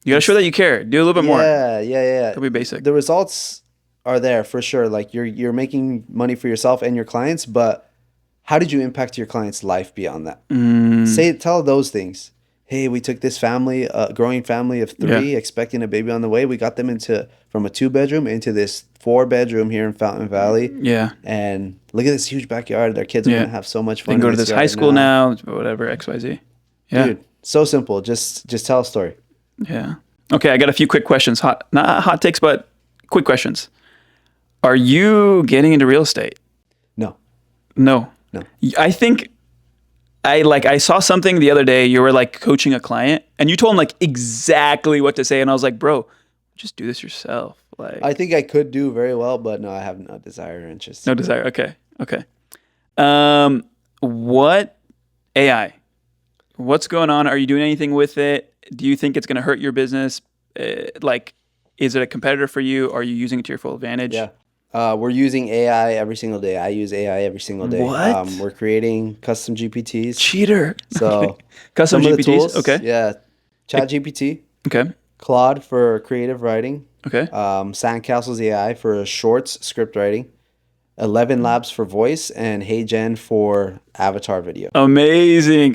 You gotta show that you care. Do a little bit more. yeah. It'll be basic. The results are there for sure. Like you're making money for yourself and your clients, but how did you impact your client's life beyond that? Tell those things. Hey, we took this family, a growing family of 3, expecting a baby on the way. We got them from a 2-bedroom into this 4-bedroom here in Fountain Valley. Yeah. And look at this huge backyard. Their kids are gonna have so much fun. They can go to this high school now, whatever, XYZ. Yeah. Dude, so simple. Just tell a story. Yeah. Okay, I got a few quick questions. Not hot takes, but quick questions. Are you getting into real estate? No. No. No. I think I saw something the other day. You were like coaching a client and you told him like exactly what to say. And I was like, bro, just do this yourself. Like, I think I could do very well, but no, I have no desire or interest. No desire. Okay. What AI? What's going on? Are you doing anything with it? Do you think it's going to hurt your business? Is it a competitor for you? Are you using it to your full advantage? Yeah. We're using AI every single day. I use AI every single day. What? We're creating custom GPTs. Cheater. So okay. Custom some of the GPTs. tools, Okay. Yeah. Chat GPT. Okay. Claude for creative writing. Okay. Sandcastles AI for shorts script writing. 11 Labs for voice, and HeyGen for avatar video. Amazing.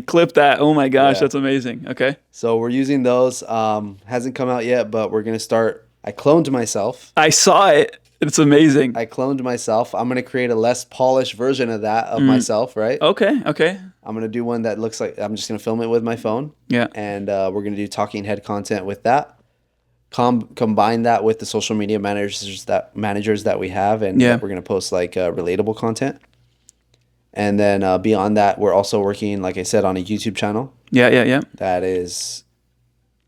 Clip that. Oh my gosh, that's amazing. Okay. So we're using those. Hasn't come out yet, but we're going to start. I cloned myself. I saw it. It's amazing. I cloned myself. I'm going to create a less polished version of that of myself, right? Okay. I'm going to do one that looks like, I'm just going to film it with my phone. Yeah. And we're going to do talking head content with that. Combine that with the social media managers that we have, and we're going to post like relatable content. And then beyond that, we're also working, like I said, on a YouTube channel. Yeah. That is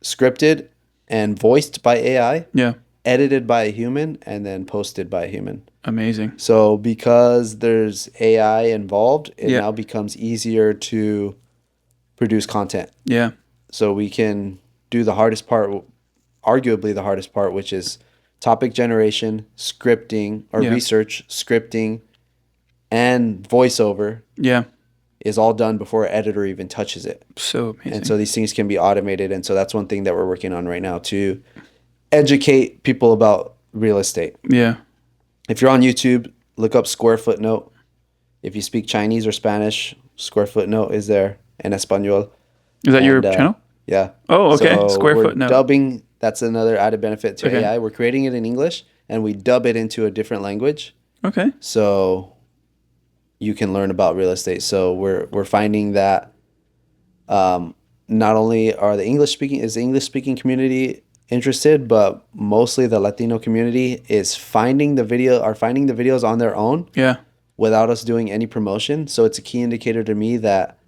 scripted and voiced by AI. Yeah. Edited by a human, and then posted by a human. Amazing. So because there's AI involved, it now becomes easier to produce content. Yeah. So we can do the hardest part, arguably the hardest part, which is topic generation, scripting, or research, scripting, and voiceover. Yeah. Is all done before an editor even touches it. So amazing. And so these things can be automated. And so that's one thing that we're working on right now to educate people about real estate. Yeah. If you're on YouTube, look up Square Footnote. If you speak Chinese or Spanish, Square Footnote is there in Espanol. Is that your channel? Yeah. Oh, okay. So Square we're Footnote. dubbing. That's another added benefit to AI. We're creating it in English and we dub it into a different language. Okay. So you can learn about real estate. So we're finding that not only are the English speaking community interested, but mostly the Latino community is finding the videos on their own. Yeah. Without us doing any promotion. So it's a key indicator to me that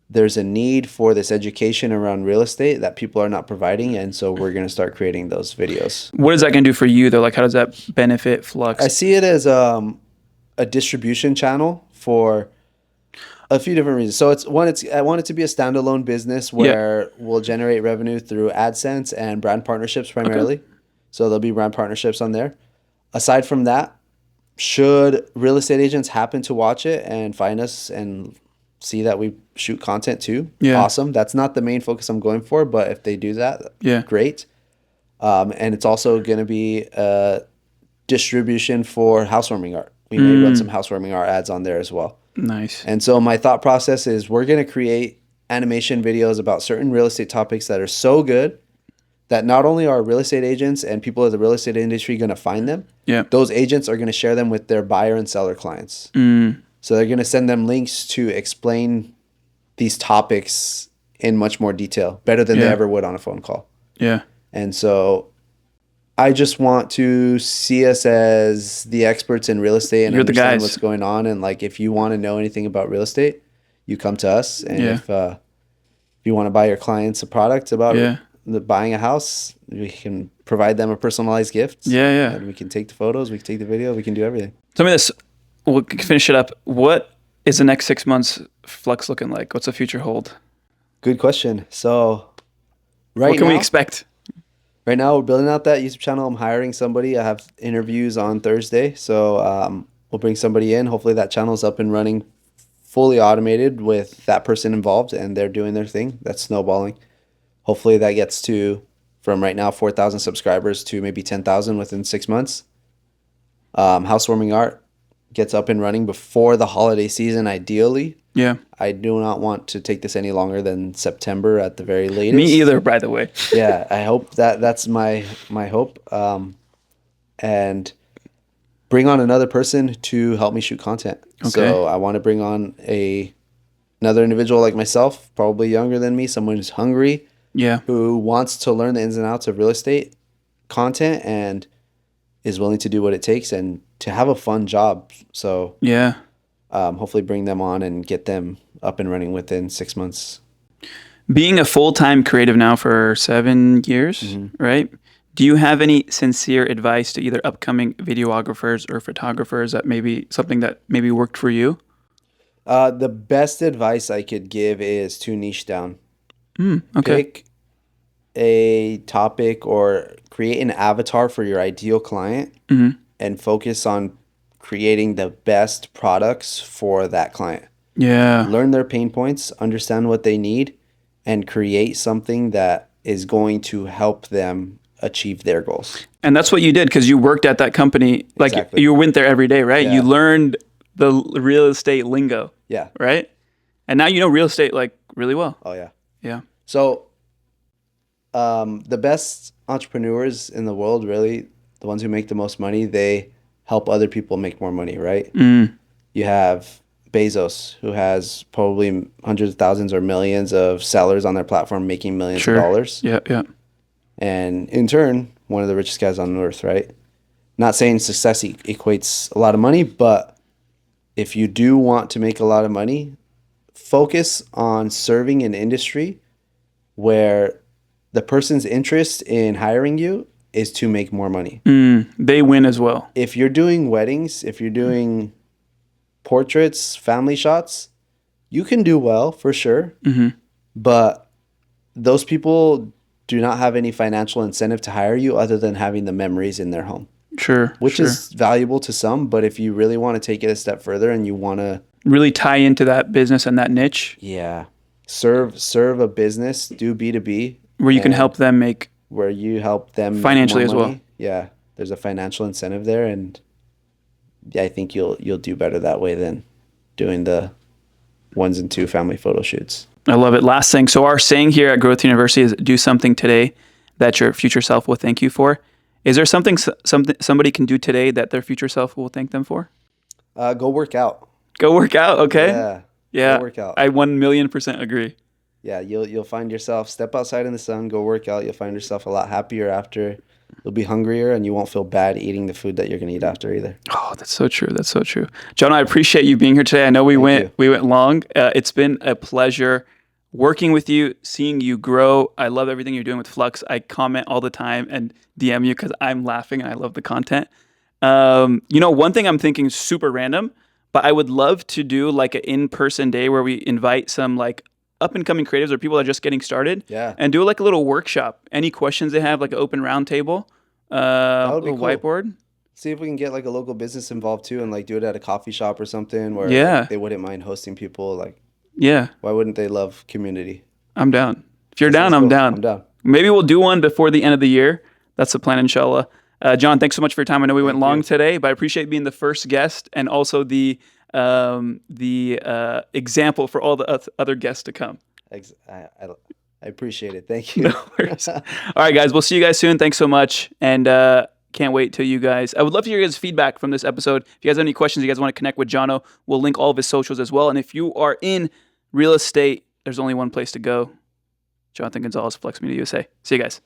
there's a need for this education around real estate that people are not providing. And so we're going to start creating those videos. What is that going to do for you though? Like, how does that benefit Flux? I see it as a distribution channel for a few different reasons. So I want it to be a standalone business where we'll generate revenue through AdSense and brand partnerships primarily. Okay. So there'll be brand partnerships on there. Aside from that, should real estate agents happen to watch it and find us and see that we shoot content too, awesome. That's not the main focus I'm going for, but if they do that, great. And it's also going to be a distribution for housewarming art. We may run some housewarming art ads on there as well. Nice. And so my thought process is we're going to create animation videos about certain real estate topics that are so good that not only are real estate agents and people of the real estate industry going to find them, those agents are going to share them with their buyer and seller clients. So they're going to send them links to explain these topics in much more detail, better than they ever would on a phone call. Yeah. And so I just want to see us as the experts in real estate and understand what's going on. And like, if you want to know anything about real estate, you come to us. And if you want to buy your clients a product about buying a house, we can provide them a personalized gift. And we can take the photos, we can take the video, we can do everything. Tell me this, we'll finish it up. What is the next 6 months Flux looking like? What's the future hold? Good question. So What can we expect? Right now, we're building out that YouTube channel. I'm hiring somebody. I have interviews on Thursday. So we'll bring somebody in. Hopefully that channel's up and running, fully automated with that person involved, and they're doing their thing. That's snowballing. Hopefully that gets to, from right now, 4,000 subscribers to maybe 10,000 within 6 months. Housewarming art gets up and running before the holiday season, ideally. Yeah. I do not want to take this any longer than September at the very latest. Me either, by the way. Yeah, I hope that's my hope. And bring on another person to help me shoot content. Okay. So I want to bring on another individual like myself, probably younger than me, someone who's hungry, Yeah. who wants to learn the ins and outs of real estate content and is willing to do what it takes and to have a fun job. So Yeah. hopefully bring them on and get them up and running within 6 months. Being a full-time creative now for 7 years, right? Do you have any sincere advice to either upcoming videographers or photographers that maybe something that maybe worked for you? The best advice I could give is to niche down. Okay. Pick a topic or create an avatar for your ideal client and focus on creating the best products for that client. Yeah. Learn their pain points, understand what they need, and create something that is going to help them achieve their goals. And that's what you did because you worked at that company. Like Exactly. you went there every day, right? Yeah. You learned the real estate lingo, Yeah. right? And now you know real estate like really well. Oh, yeah. Yeah. So the best entrepreneurs in the world, really, the ones who make the most money, they help other people make more money, right? You have Bezos, who has probably hundreds of thousands or millions of sellers on their platform making millions of dollars. Yeah, yeah. And in turn, one of the richest guys on earth, right? Not saying success equates a lot of money, but if you do want to make a lot of money, focus on serving an industry where the person's interest in hiring you is to make more money. They win as well. If you're doing weddings, if you're doing portraits, family shots, you can do well for sure. But those people do not have any financial incentive to hire you other than having the memories in their home. Sure. Which is valuable to some, but if you really want to take it a step further and you want to really tie into that business and that niche. Yeah. Serve a business, do B2B. Where you can help them make. Where you help them financially make more as money. well. Yeah. There's a financial incentive there, and I think you'll do better that way than doing the 1 and 2 family photo shoots. I love it. Last thing. So our saying here at Growth University is do something today that your future self will thank you for. Is there something somebody can do today that their future self will thank them for? Go work out. Go work out. Okay. Yeah. Go work out. I 1,000,000% agree. Yeah. You'll find yourself, step outside in the sun, go work out. You'll find yourself a lot happier after. You'll be hungrier and you won't feel bad eating the food that you're going to eat after either. Oh, that's so true. That's so true. John, I appreciate you being here today. I know we went long. It's been a pleasure working with you, seeing you grow. I love everything you're doing with Flux. I comment all the time and DM you because I'm laughing and I love the content. One thing I'm thinking is super random, but I would love to do like an in-person day where we invite some like up-and-coming creatives or people that are just getting started and do like a little workshop. Any questions they have, like an open round table, a cool. whiteboard. See if we can get like a local business involved too and like do it at a coffee shop or something where like, they wouldn't mind hosting people. Like, why wouldn't they love community? I'm down. If you're down, I'm down. I'm down. Maybe we'll do one before the end of the year. That's the plan, inshallah. John, thanks so much for your time. I know we went long today, but I appreciate being the first guest and also the example for all the other guests to come. I appreciate it. Thank you. No worries. All right, guys. We'll see you guys soon. Thanks so much. And can't wait till you guys. I would love to hear your guys' feedback from this episode. If you guys have any questions, you guys want to connect with Jono, we'll link all of his socials as well. And if you are in real estate, there's only one place to go. Jonathan Gonzalez, Flux Media USA. See you guys.